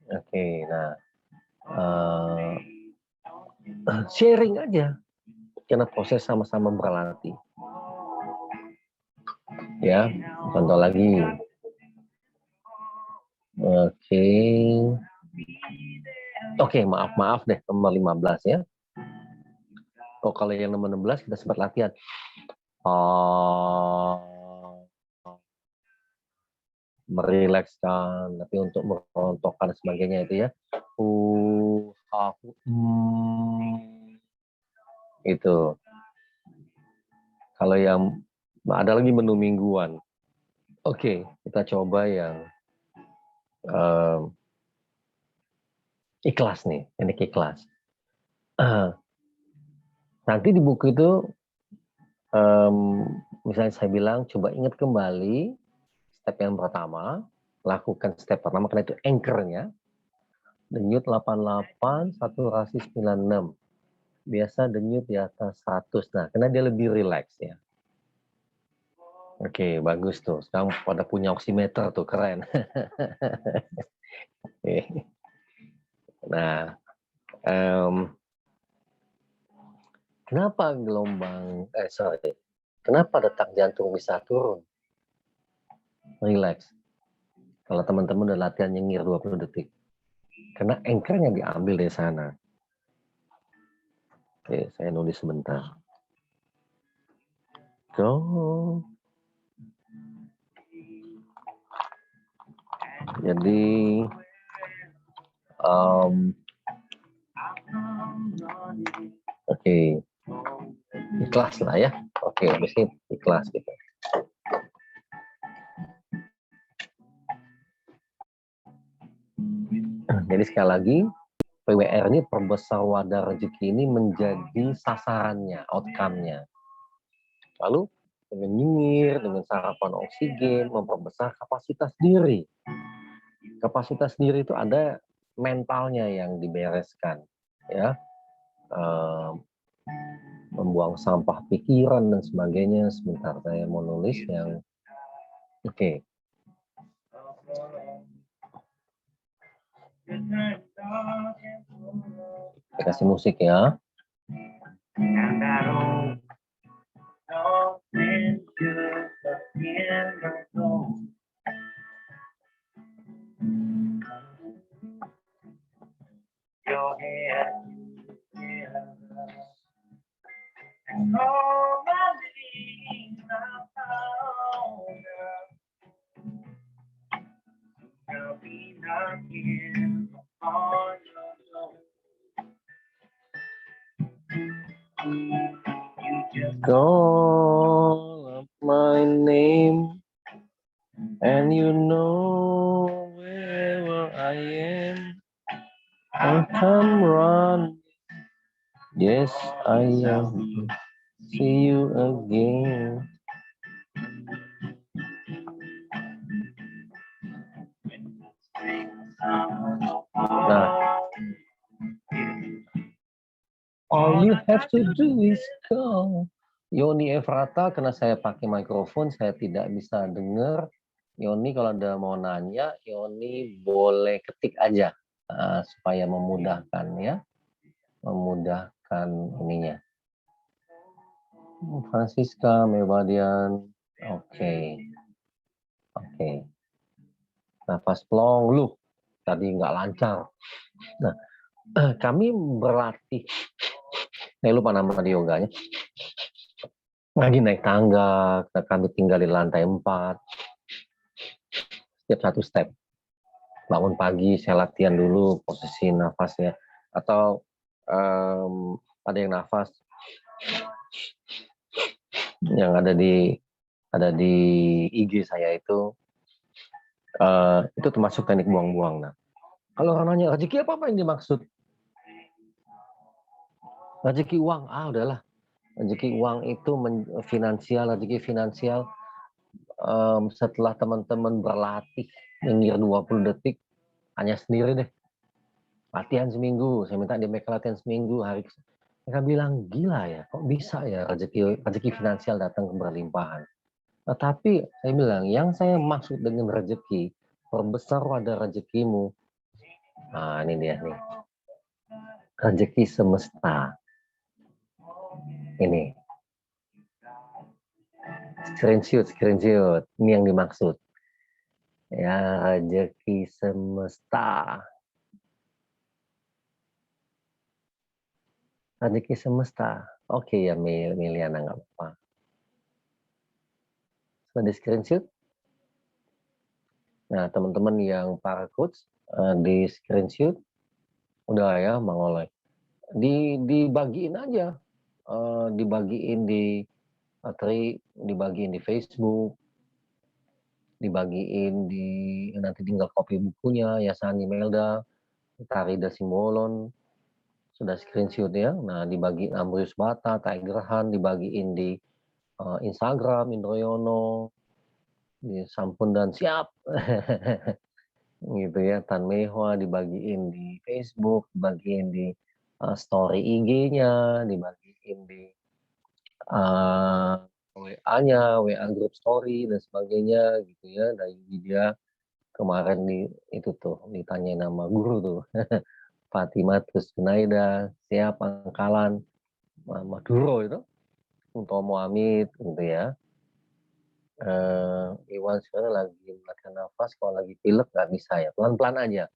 Oke, nah, sharing aja, karena proses sama-sama berlatih. Ya, contoh lagi. Oke, maaf deh, nomor 15 ya. Oh, kalau yang nomor 16 kita sempat latihan. Merilekskan, tapi untuk merontokkan sebagainya itu ya. Itu. Kalau yang ada lagi menu mingguan. Oke, kita coba yang ikhlas nih, ini ikhlas. Nanti di buku itu, misalnya saya bilang, coba ingat kembali step yang pertama, lakukan step pertama karena itu anchor-nya. Denyut 88, saturasi 96. Biasa denyut di atas 100. Nah, karena dia lebih rileks ya. Oke, bagus tuh. Sekarang pada punya oximeter tuh, keren. Nah, kenapa kenapa detak jantung bisa turun? Relax. Kalau teman-teman udah latihan nyengir 20 detik. Karena anchor-nya diambil dari sana. Oke, saya nulis sebentar. Go. Jadi oke, ikhlas lah ya. Oke, habis ini ikhlas gitu. Jadi sekali lagi, PWR ini perbesar wadah rezeki ini menjadi sasarannya, outcome-nya. Lalu dengan nyengir, dengan sarapan oksigen, memperbesar kapasitas diri. Kapasitas diri itu ada mentalnya yang dibereskan, ya, membuang sampah pikiran dan sebagainya. Sebentar, saya mau nulis yang oke. Kasih musik ya. Call up my name and you know wherever I am. I'll come run. Yes, I am. See you again. Nah, all you have to do is call. Yoni Efrata, karena saya pakai mikrofon, saya tidak bisa dengar. Yoni kalau ada mau nanya, Yoni boleh ketik aja supaya memudahkan ya, memudahkan ininya. Francisca, Mewadian, oke. Nafas plong, lu tadi nggak lancar. Nah, kami berlatih. Saya lupa nama di yoganya. Lagi naik tangga, kami tinggal di lantai 4. Setiap satu step. Bangun pagi, saya latihan dulu posisi nafasnya. Atau ada yang nafas yang ada di IG saya itu termasuk teknik buang-buang. Nah, kalau orang nanya rezeki apa yang dimaksud? Rezeki uang, udahlah. Rezeki uang itu finansial, rezeki finansial. Setelah teman-teman berlatih nyengir 20 detik, hanya sendiri deh. Latihan seminggu, saya minta dia mereka latihan seminggu. Mereka bilang, gila ya, kok bisa ya rezeki finansial datang berlimpahan. Tapi saya bilang, yang saya maksud dengan rezeki, perbesar wadah rezekimu. Nah, ini dia nih. Rezeki semesta. Ini. Screenshot. Ini yang dimaksud. Ya, rezeki semesta. Rezeki semesta. Oke ya, Miliana, nggak apa-apa. Sudah di screenshot? Nah, teman-teman yang para coach, di screenshot. Udah ya, Bang Oleh. Dibagiin aja. Dibagiin di dibagiin di Facebook, dibagiin nanti tinggal copy bukunya, Yasani Melda, Tarida Simbolon, sudah screenshot ya. Nah, dibagiin Amrius Bata, Tiger Han, dibagiin di Instagram, Indroyono, di Sampun dan siap. Gitu ya, Tan Mehwa dibagiin di Facebook, dibagiin di story IG-nya, dibagiin di WA-nya, WA group story dan sebagainya gitu ya. Dari dia kemarin itu tuh ditanya nama guru tuh. Fatima terus Junaida, siap Angkalan, Maduro itu, Utomo Amit gitu ya. Iwan sekarang lagi latihan nafas, kalau lagi pilek nggak bisa ya, pelan-pelan aja,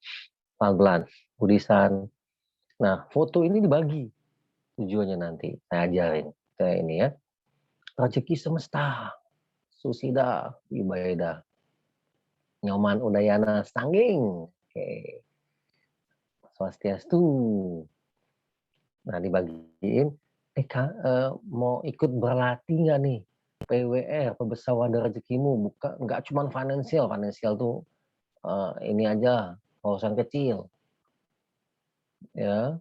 pelan-pelan. Budisan. Nah, foto ini dibagi tujuannya nanti. Saya ajarin. Saya ini ya. Rezeki semesta. Susida Ibaeda. Nyoman Udayana Sangging. Oke. Swastiastu. Nah, dibagiin. Mau ikut berlatih nggak nih? PWR, pembesar wadah rezekimu. Bukan, nggak cuma finansial. Finansial tuh ini aja, urusan kecil. Ya,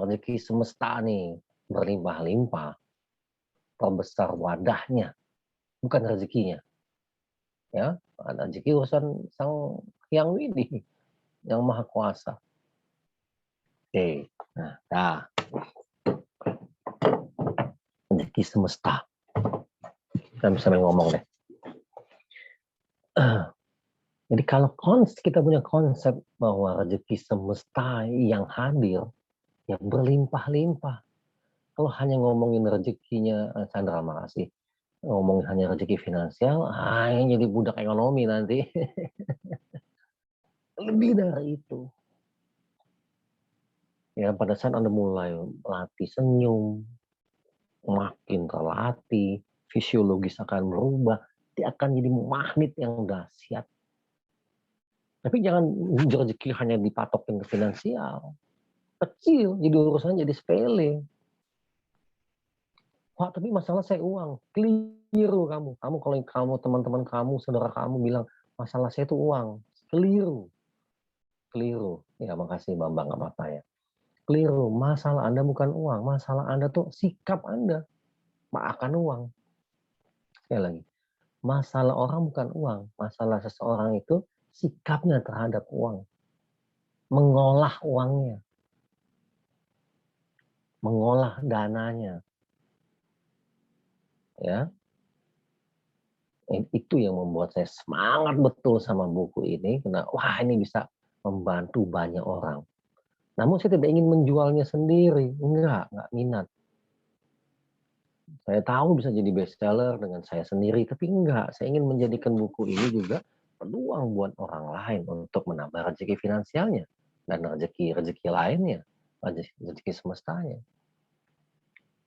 rezeki semesta nih berlimpah-limpah. Perbesar wadahnya, bukan rezekinya. Ya, ada rezeki urusan sang yang widi, yang maha kuasa. Oke, nah, rezeki semesta. Kita bisa ngomong deh. Jadi kalau kita punya konsep bahwa rezeki semesta yang hadir, yang berlimpah-limpah. Kalau hanya ngomongin rezekinya, Sandra makasih. Ngomongin hanya rezeki finansial, yang jadi budak ekonomi nanti. Lebih dari itu. Ya, pada saat Anda mulai latih senyum, makin terlatih, fisiologis akan berubah, dia akan jadi magnet yang dahsyat. Tapi jangan rezeki hanya dipatokin ke finansial. Kecil, jadi urusan jadi sepele. Wah, tapi masalah saya uang. Keliru kamu. Kalau teman-teman kamu, saudara kamu bilang, masalah saya itu uang. Keliru. Ya, makasih Bambang, nggak apa-apa ya. Keliru. Masalah Anda bukan uang. Masalah Anda tuh sikap Anda. Akan uang. Sekali lagi. Masalah orang bukan uang. Masalah seseorang itu sikapnya terhadap uang. Mengolah uangnya. Mengolah dananya. Ya. Itu yang membuat saya semangat betul sama buku ini. Karena, wah ini bisa membantu banyak orang. Namun saya tidak ingin menjualnya sendiri. Enggak minat. Saya tahu bisa jadi bestseller dengan saya sendiri, tapi enggak. Saya ingin menjadikan buku ini juga peluang buat orang lain untuk menambah rezeki finansialnya dan rezeki lainnya, rezeki semestanya.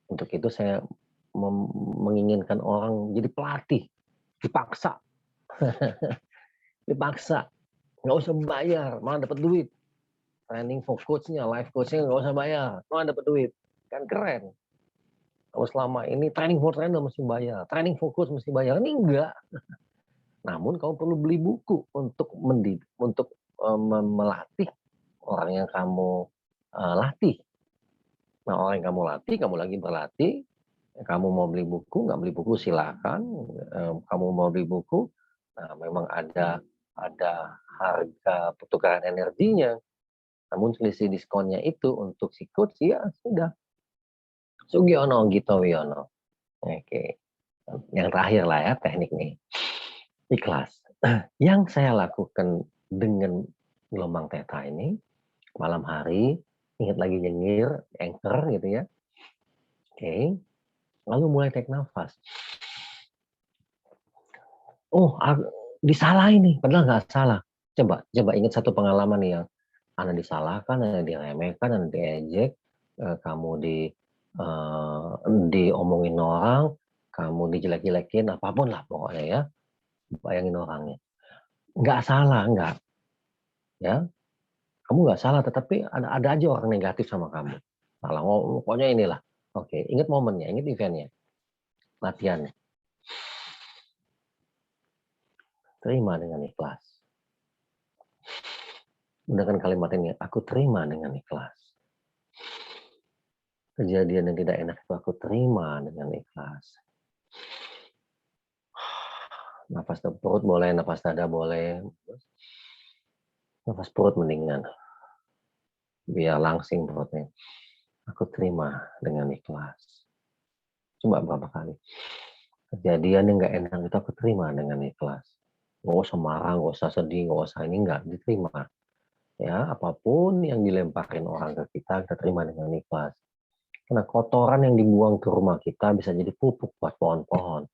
Untuk itu saya menginginkan orang jadi pelatih, dipaksa, nggak usah bayar, malah dapat duit. Training for coach-nya, life coach-nya nggak usah bayar, malah dapat duit, kan keren. Kalau selama ini training for trainer mesti bayar, training for coach mesti bayar, ini enggak. Namun kamu perlu beli buku untuk melatih orang yang kamu latih. Nah, orang yang kamu latih, kamu lagi berlatih, kamu mau beli buku, nggak beli buku silakan. Kamu mau beli buku, nah memang ada harga pertukaran energinya. Namun selisih diskonnya itu untuk si coach, ya sudah. Sugiono Gito Wiono. Oke. Yang terakhir lah ya teknik nih. Ikhlas. Yang saya lakukan dengan gelombang theta ini, malam hari, ingat lagi nyengir, anchor gitu ya. Oke. Lalu mulai tarik nafas. Oh, disalah ini, padahal nggak salah. Coba ingat satu pengalaman nih yang Anda disalahkan, Anda diremehkan, Anda diejek, kamu diomongin orang, kamu dijelek-jelekin, apapun lah pokoknya ya. Bayangin orangnya. Nggak salah, nggak. Ya, kamu nggak salah, tetapi ada aja orang negatif sama kamu. Salah, pokoknya inilah. Oke, ingat momennya, ingat eventnya, latihannya. Terima dengan ikhlas. Gunakan kalimat ini, aku terima dengan ikhlas. Kejadian yang tidak enak itu aku terima dengan ikhlas. Nafas perut boleh, nafas dada boleh. Nafas perut mendingan. Biar langsing perutnya. Aku terima dengan ikhlas. Coba berapa kali. Kejadian yang nggak enak itu aku terima dengan ikhlas. Nggak usah marah, nggak usah sedih, nggak usah ini, nggak diterima. Ya, apapun yang dilemparin orang ke kita terima dengan ikhlas. Karena kotoran yang dibuang ke rumah kita bisa jadi pupuk buat pohon-pohon.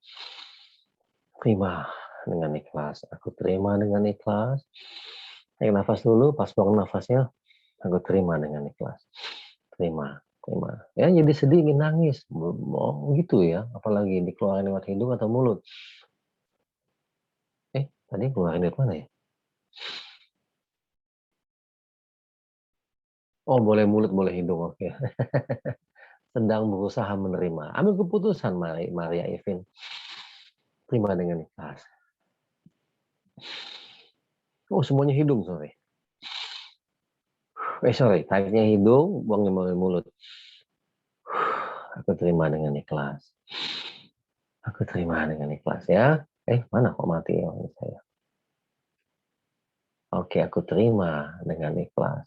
Terima dengan ikhlas. Aku terima dengan ikhlas. Tarik nafas dulu, pas buang nafasnya, aku terima dengan ikhlas. Terima. terima. Ya jadi sedih, ingin nangis. Oh gitu ya, apalagi dikeluarin lewat hidung atau mulut. Tadi keluarin lewat mana ya? Oh boleh mulut, boleh hidung, oke. Sedang berusaha menerima. Ambil keputusan, Maria Evin. Terima dengan ikhlas. Oh semuanya hidung, sorry. Sorry, tariknya hidung, buangnya melalui mulut. Aku terima dengan ikhlas. Aku terima dengan ikhlas ya. Mana kok mati ya saya? Oke, aku terima dengan ikhlas.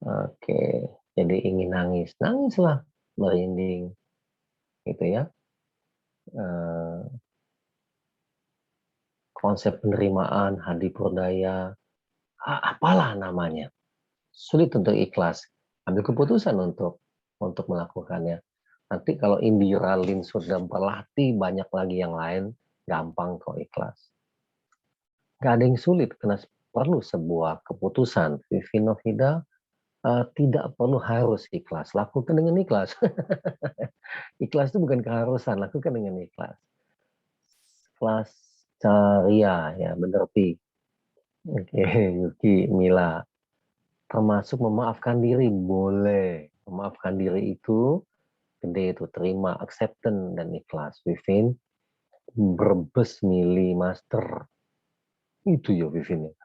Oke, jadi ingin nangis, nangislah, merinding, gitu ya. Konsep penerimaan, hadi purdaya, apalah namanya. Sulit untuk ikhlas. Ambil keputusan untuk melakukannya. Nanti kalau Indira Lin sudah berlatih, banyak lagi yang lain, gampang kok ikhlas. Gak ada yang sulit, karena perlu sebuah keputusan. Vivi Novida tidak perlu harus ikhlas. Lakukan dengan ikhlas. Ikhlas itu bukan keharusan, lakukan dengan ikhlas. Ikhlas Caria, ya bener Pi. Oke, Yuki, Mila. Termasuk memaafkan diri, boleh. Memaafkan diri itu, gede itu, terima, acceptance, dan ikhlas. Vivin, berbes mili master. Itu ya Vivin ya.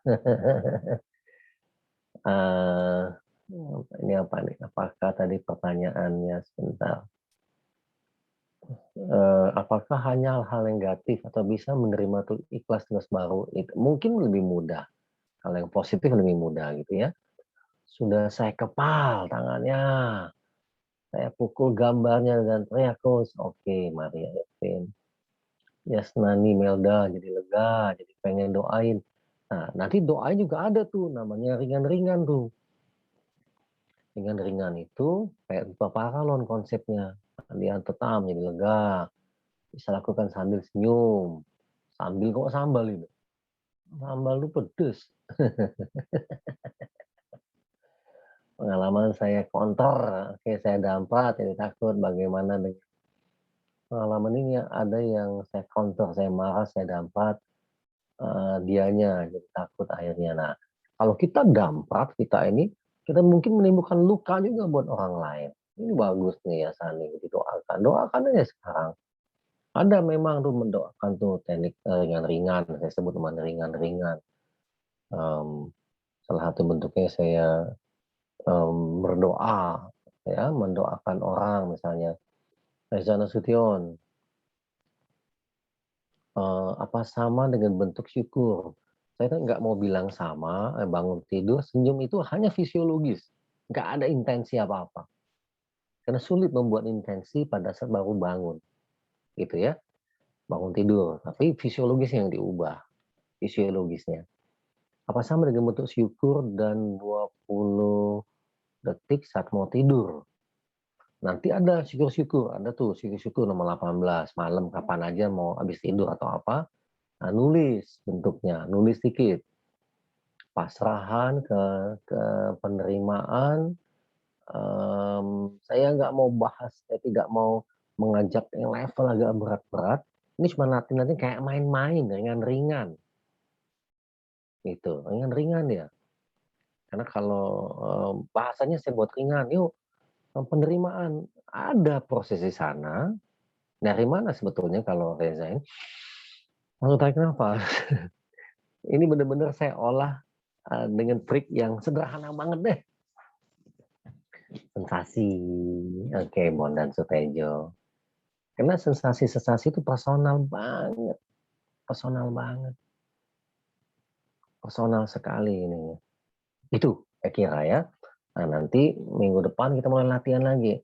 Ini apa nih? Apakah tadi pertanyaannya sebentar? Apakah hanya hal-hal negatif atau bisa menerima tuh ikhlas tugas baru? Itu mungkin lebih mudah. Hal yang positif lebih mudah gitu ya. Sudah saya kepal tangannya, saya pukul gambarnya dan teriak terus. Oke, Maria Evin. Yasnani Melda jadi lega, jadi pengen doain. Nah, nanti doain juga ada tuh, namanya ringan-ringan tuh. Ringan-ringan itu kayak Bapak Paralon konsepnya. Dia tetap jadi lega. Bisa lakukan sambil senyum. Sambil kok sambal itu. Sambal itu pedes. Pengalaman saya konter, oke saya dampak, jadi takut bagaimana dengan pengalaman ini ada yang saya counter, saya marah, saya dampak, dianya jadi takut akhirnya. Nah, kalau kita dampak, kita mungkin menimbulkan luka juga buat orang lain. Ini bagus nih ya Sani, didoakan. Doakan aja sekarang. Ada memang tuh mendoakan tuh teknik ringan-ringan, saya sebut teman ringan-ringan. Salah satu bentuknya saya berdoa, ya mendoakan orang misalnya. Reza Nasution, apa sama dengan bentuk syukur? Saya kan nggak mau bilang sama, bangun tidur, senyum itu hanya fisiologis. Nggak ada intensi apa-apa. Karena sulit membuat intensi pada saat baru bangun. Gitu ya, bangun tidur. Tapi fisiologisnya yang diubah. Fisiologisnya. Apa sama dengan bentuk syukur dan 20 detik saat mau tidur? Nanti ada syukur-syukur, ada tuh syukur-syukur nomor 18, malam kapan aja mau habis tidur atau apa, nah, nulis bentuknya, nulis dikit. Pasrahan ke penerimaan, saya nggak mau bahas, saya tidak mau mengajak yang level agak berat-berat. Ini cuma nanti kayak main-main, ringan-ringan. Gitu, ringan-ringan ya. Karena kalau bahasanya saya buat ringan, yuk penerimaan. Ada proses di sana. Dari mana sebetulnya kalau Reza ini? Langsung tarik nafas. Ini benar-benar saya olah dengan trik yang sederhana banget deh. Sensasi. Oke, Bondan Sutejo. Karena sensasi-sensasi itu personal banget. Personal banget. Personal sekali ini. Itu saya kira ya. Nah, nanti minggu depan kita mulai latihan lagi.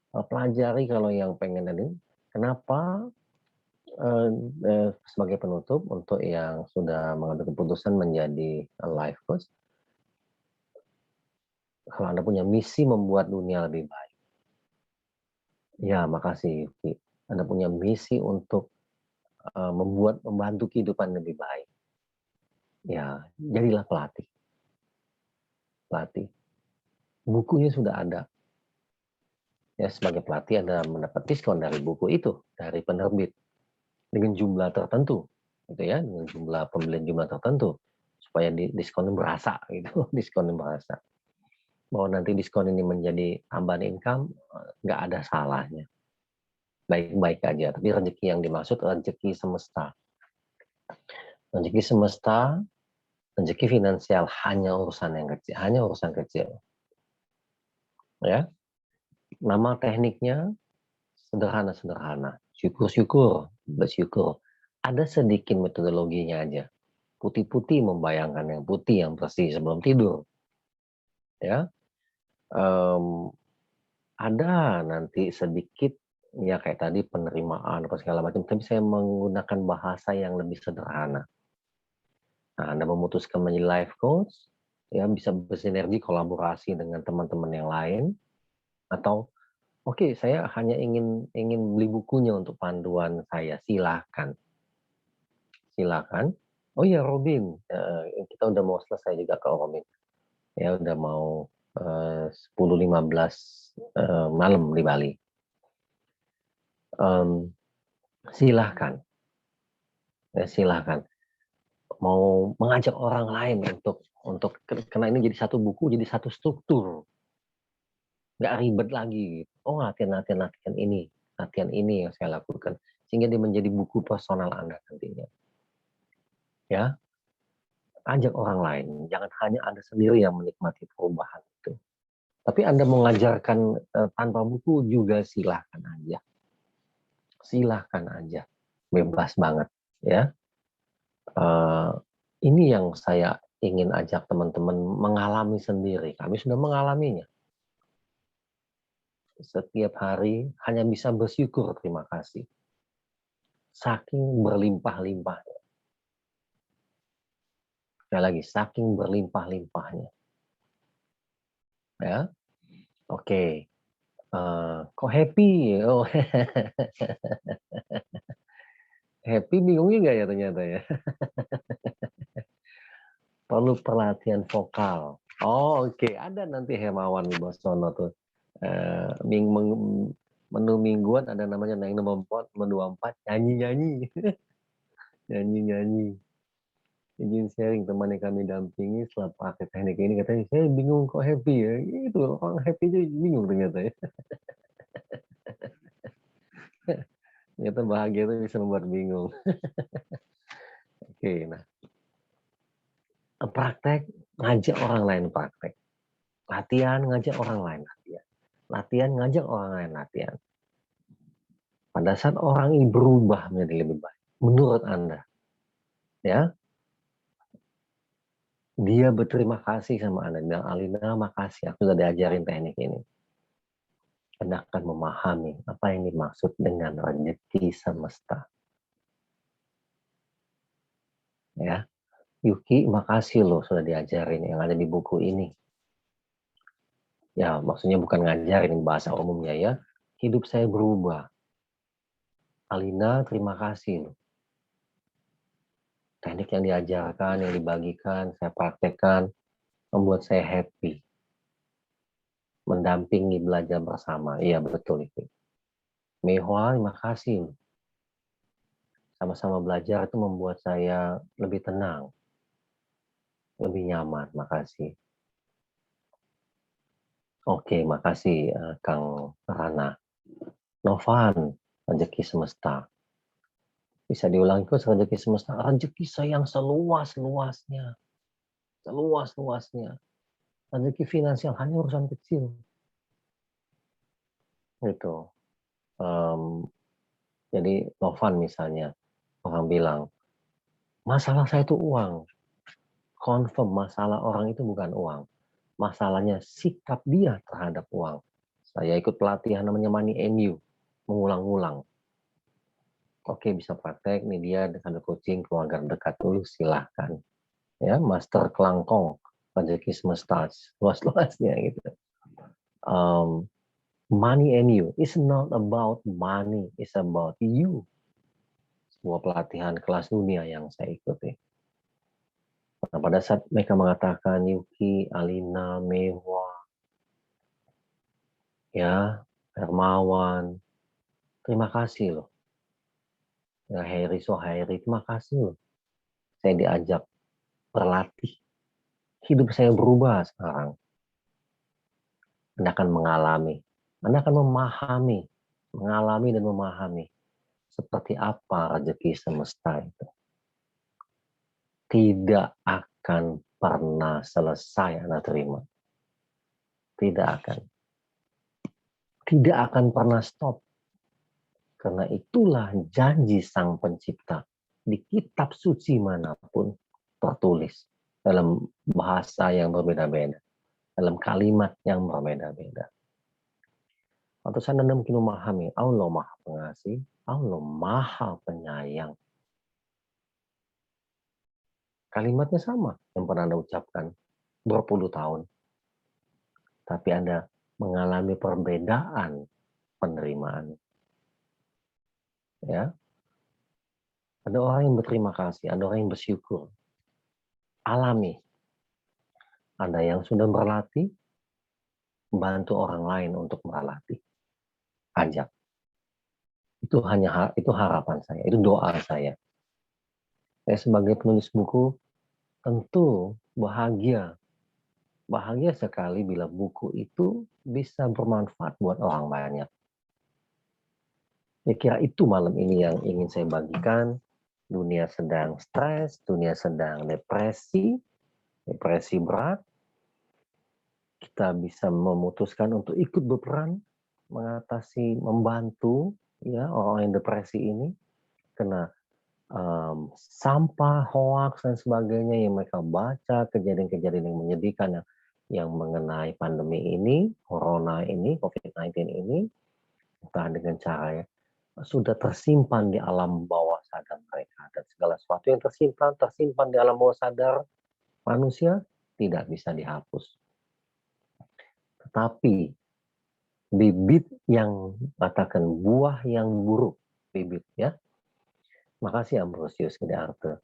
Pelajari kalau yang pengen tadi. Kenapa sebagai penutup untuk yang sudah mengambil keputusan menjadi life coach, kalau Anda punya misi membuat dunia lebih baik. Ya, makasih Yuki. Anda punya misi untuk membantu kehidupan lebih baik. Ya, jadilah pelatih. Pelatih. Bukunya sudah ada. Ya, sebagai pelatih Anda mendapat diskon dari buku itu, dari penerbit dengan jumlah tertentu, gitu ya, dengan pembelian jumlah tertentu supaya diskonnya berasa gitu, diskonnya berasa. Bahwa nanti diskon ini menjadi tambahan income, nggak ada salahnya. Baik-baik aja, tapi rezeki yang dimaksud rezeki semesta. Rezeki semesta, rezeki finansial hanya urusan yang kecil, hanya urusan kecil. Ya, nama tekniknya sederhana-sederhana. Syukur-syukur, bersyukur. Ada sedikit metodologinya aja. Putih-putih membayangkan yang putih, yang bersih sebelum tidur. Ya, ada nanti sedikit ya kayak tadi penerimaan apa segala macam. Tapi saya menggunakan bahasa yang lebih sederhana. Nah, Anda memutuskan menjadi life coach, ya bisa bersinergi kolaborasi dengan teman-teman yang lain, atau oke, saya hanya ingin beli bukunya untuk panduan saya, silakan. Silakan. Oh iya Robin, kita udah mau selesai juga ke Robin. Ya udah mau 10.15 malam di Bali. Silahkan, ya silahkan. Mau mengajak orang lain untuk karena ini jadi satu buku, jadi satu struktur. Nggak ribet lagi. Oh latihan ini yang saya lakukan. Sehingga dia menjadi buku personal Anda nantinya. Ya, ajak orang lain. Jangan hanya Anda sendiri yang menikmati perubahan itu. Tapi Anda mengajarkan tanpa buku juga silahkan aja. Silahkan aja. Bebas banget. Ya, ini yang saya ingin ajak teman-teman mengalami sendiri. Kami sudah mengalaminya. Setiap hari hanya bisa bersyukur, terima kasih. Saking berlimpah-limpahnya. Sekali lagi, saking berlimpah-limpahnya. Ya, oke. Kok happy? Oh, happy bingung juga ya ternyata ya. Perlu pelatihan vokal. Oh, oke. Ada nanti Hermawan di Bosono tuh. Menu mingguan ada namanya naik nomor 4, menu 4, nyanyi-nyanyi. Nyanyi-nyanyi. Izin sharing teman yang kami dampingi setelah pakai teknik ini katanya saya bingung kok happy ya. Itu orang happy aja bingung ternyata ya. Ternyata bahagia itu bisa membuat bingung. Oke, nah praktek ngajak orang lain praktek. Latihan ngajak orang lain latihan. Latihan ngajak orang lain latihan. Pada saat orang ini berubah menjadi lebih baik, menurut Anda, ya, dia berterima kasih sama Anda. Bilang, Alina, makasih, aku sudah diajarin teknik ini. Anda akan memahami apa yang dimaksud dengan rezeki semesta. Ya, Yuki, makasih loh sudah diajarin yang ada di buku ini. Ya, maksudnya bukan ngajarin bahasa umumnya ya. Hidup saya berubah. Alina, terima kasih loh. Teknik yang diajarkan, yang dibagikan, saya praktekkan, membuat saya happy. Mendampingi belajar bersama. Iya, betul itu. Mehwa, terima kasih. Sama-sama belajar itu membuat saya lebih tenang. Lebih nyaman, makasih. Oke, makasih Kang Rana. Novan, rezeki semesta. Bisa diulangi terus rezeki semesta. Rezeki saya yang seluas-luasnya. Seluas-luasnya. Rezeki finansial hanya urusan kecil. Gitu. Jadi Novan misalnya, orang bilang, masalah saya itu uang. Confirm masalah orang itu bukan uang. Masalahnya sikap dia terhadap uang. Saya ikut pelatihan namanya Money MU. Mengulang-ulang. Oke, bisa praktek. Nih dia ada coaching keluarga dekat dulu, silahkan. Ya, master kelangkong. Rezeki semesta. Luas-luasnya gitu. Money MU. It's not about money. It's about you. Sebuah pelatihan kelas dunia yang saya ikuti. Nah, pada saat mereka mengatakan Yuki, Alina, Mehwa, ya Hermawan, terima kasih loh. Ya, Heri Sohairi, terima kasih loh. Saya diajak berlatih. Hidup saya berubah sekarang. Anda akan mengalami, Anda akan memahami, mengalami dan memahami seperti apa rezeki semesta itu. Tidak akan pernah selesai Anda terima. Tidak akan. Tidak akan pernah stop. Karena itulah janji Sang Pencipta di kitab suci manapun tertulis dalam bahasa yang berbeda-beda, dalam kalimat yang berbeda-beda. Atau Anda mungkin memahami, Allah Maha Pengasih, Allah Maha Penyayang. Kalimatnya sama yang pernah Anda ucapkan berpuluh tahun. Tapi Anda mengalami perbedaan penerimaan. Ya, ada orang yang berterima kasih, ada orang yang bersyukur. Alami. Ada yang sudah berlatih, bantu orang lain untuk berlatih. Ajak. Itu harapan saya, itu doa saya. Saya sebagai penulis buku tentu bahagia sekali bila buku itu bisa bermanfaat buat orang banyak. Saya kira itu malam ini yang ingin saya bagikan. Dunia sedang stres, dunia sedang depresi berat. Kita bisa memutuskan untuk ikut berperan mengatasi, membantu ya orang yang depresi ini, kena sampah, hoax dan sebagainya yang mereka baca, kejadian-kejadian yang menyedihkan yang mengenai pandemi ini, corona ini, COVID-19 ini, entah dengan cara sudah tersimpan di alam bawah sadar mereka, dan segala sesuatu yang tersimpan di alam bawah sadar manusia tidak bisa dihapus. Tetapi bibit yang katakan buah yang buruk, bibit ya. Makasih Ambrosius Gede-Arte.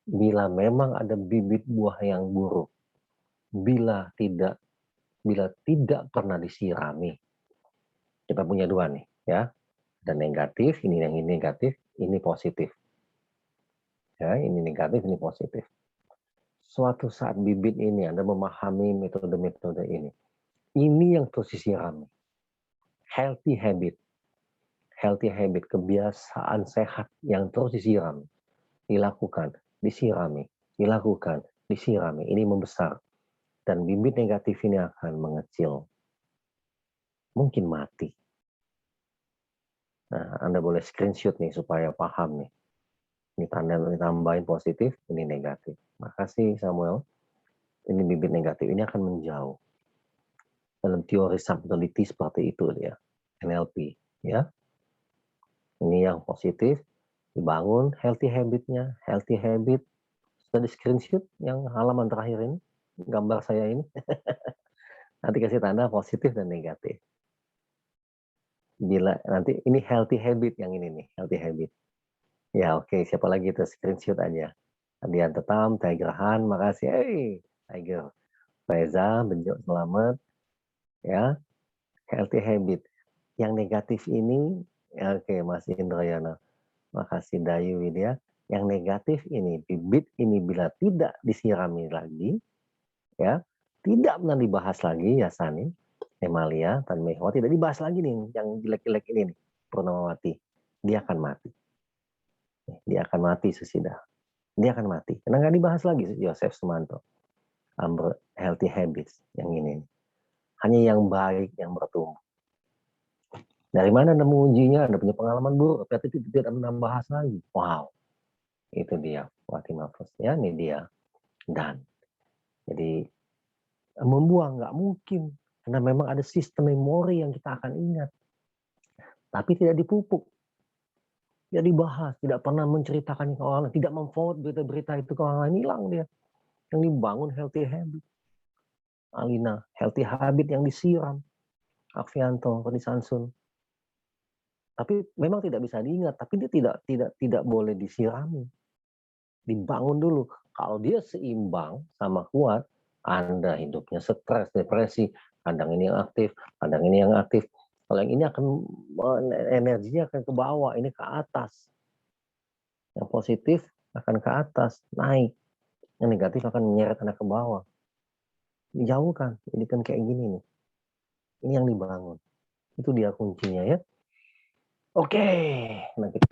Bila memang ada bibit buah yang buruk, bila tidak pernah disirami, kita punya dua nih ya, dan negatif, ini negatif, ini positif. Ya, ini negatif, ini positif. Suatu saat bibit ini Anda memahami metode-metode ini yang terus disirami. Healthy habit, kebiasaan sehat yang terus disirami, dilakukan, disirami, dilakukan, disirami, ini membesar. Dan bibit negatif ini akan mengecil. Mungkin mati. Nah, Anda boleh screenshot nih supaya paham nih. Ini tanda ditambahin positif, ini negatif. Makasih Samuel. Ini bibit negatif, ini akan menjauh. Dalam teori subtlety seperti itu dia. NLP, ya. Ini yang positif, dibangun healthy habit-nya, healthy habit. Sudah di screenshot yang halaman terakhir ini, gambar saya ini. Nanti kasih tanda positif dan negatif. Bila nanti ini healthy habit yang ini nih, healthy habit. Ya oke, siapa lagi itu screenshot aja. Adian Tetam, Tiger Han, makasih. Hey, Tiger. Reza, Benjok, selamat. Ya, healthy habit. Yang negatif ini, ya, oke, Mas Indrayana. Makasih Dayu Widya. Yang negatif ini, bibit ini bila tidak disirami lagi, ya, tidak pernah dibahas lagi, ya Sani, Emalia, Tan Mehwa, tidak dibahas lagi nih, yang jelek-jelek ini nih, Purnamawati. Dia akan mati. Dia akan mati sesudah. Dia akan mati. Karena nggak dibahas lagi Yosef Sumanto. Healthy habits yang ini. Hanya yang baik yang bertumbuh. Dari mana Anda mengujinya? Anda punya pengalaman buruk, tapi tidak menambah lagi. Wow, itu dia. Wati Mafus. Ya, ini dia. Dan, jadi membuang nggak mungkin. Karena memang ada sistem memori yang kita akan ingat. Tapi tidak dipupuk. Tidak dibahas. Tidak pernah menceritakan ke orang lain. Tidak memforward berita-berita itu ke orang lain. Hilang dia. Yang dibangun healthy habit. Alina, healthy habit yang disiram. Akvianto, Rodi Sansun. Tapi memang tidak bisa diingat, tapi dia tidak boleh disirami. Dibangun dulu. Kalau dia seimbang sama kuat, Anda hidupnya stres, depresi, Kadang ini yang aktif, kadang ini yang aktif. Kalau yang ini akan energinya akan ke bawah, ini ke atas. Yang positif akan ke atas, naik. Yang negatif akan menyeret anak ke bawah. Dijauhkan, ini kan kayak gini nih. Ini yang dibangun. Itu dia kuncinya ya. Oke, nah kita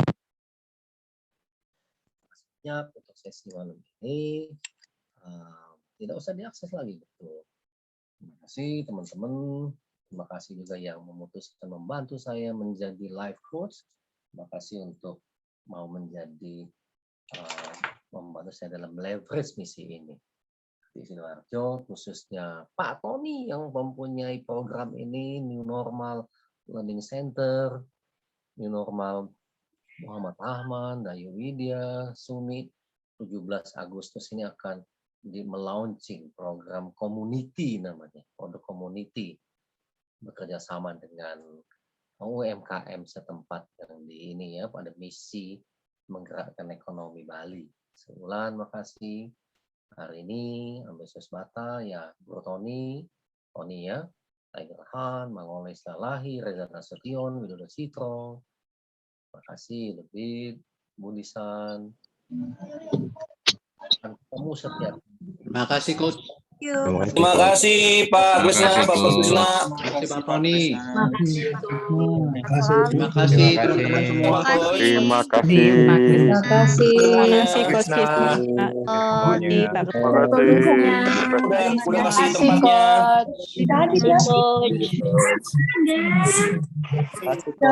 untuk sesi malam ini tidak usah diakses lagi, betul. Terima kasih teman-teman. Terima kasih juga yang memutuskan membantu saya menjadi life coach. Terima kasih untuk mau menjadi membantu saya dalam leverage misi ini. Di Sidoarjo, khususnya Pak Tony yang mempunyai program ini, New Normal Learning Center, New Normal Muhammad Ahmad, Dayu Widya, Sumi, 17 Agustus ini akan melaunching program community namanya, produk community, bekerja sama dengan UMKM setempat yang di ini ya, pada misi menggerakkan ekonomi Bali. Sebulan, makasih. Hari ini Ambisius Bata ya, Bro Tony ya, Tiger Han, Mangoleh Salahi, Reza Nasution, Widodo Citro. Terima kasih lebih Budisan. Kamu setiap. Terima kasih Coach. Terima kasih Pak Gusna, Pak Gusna. Terima kasih Pak Tony. Terima kasih teman-teman semua. Terima kasih. Terima kasih. Terima kasih Coach Tisna, Pak Tony, Pak Terima kasih. Udah kasih tempatnya. Tadi Terima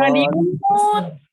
kasih, Coach.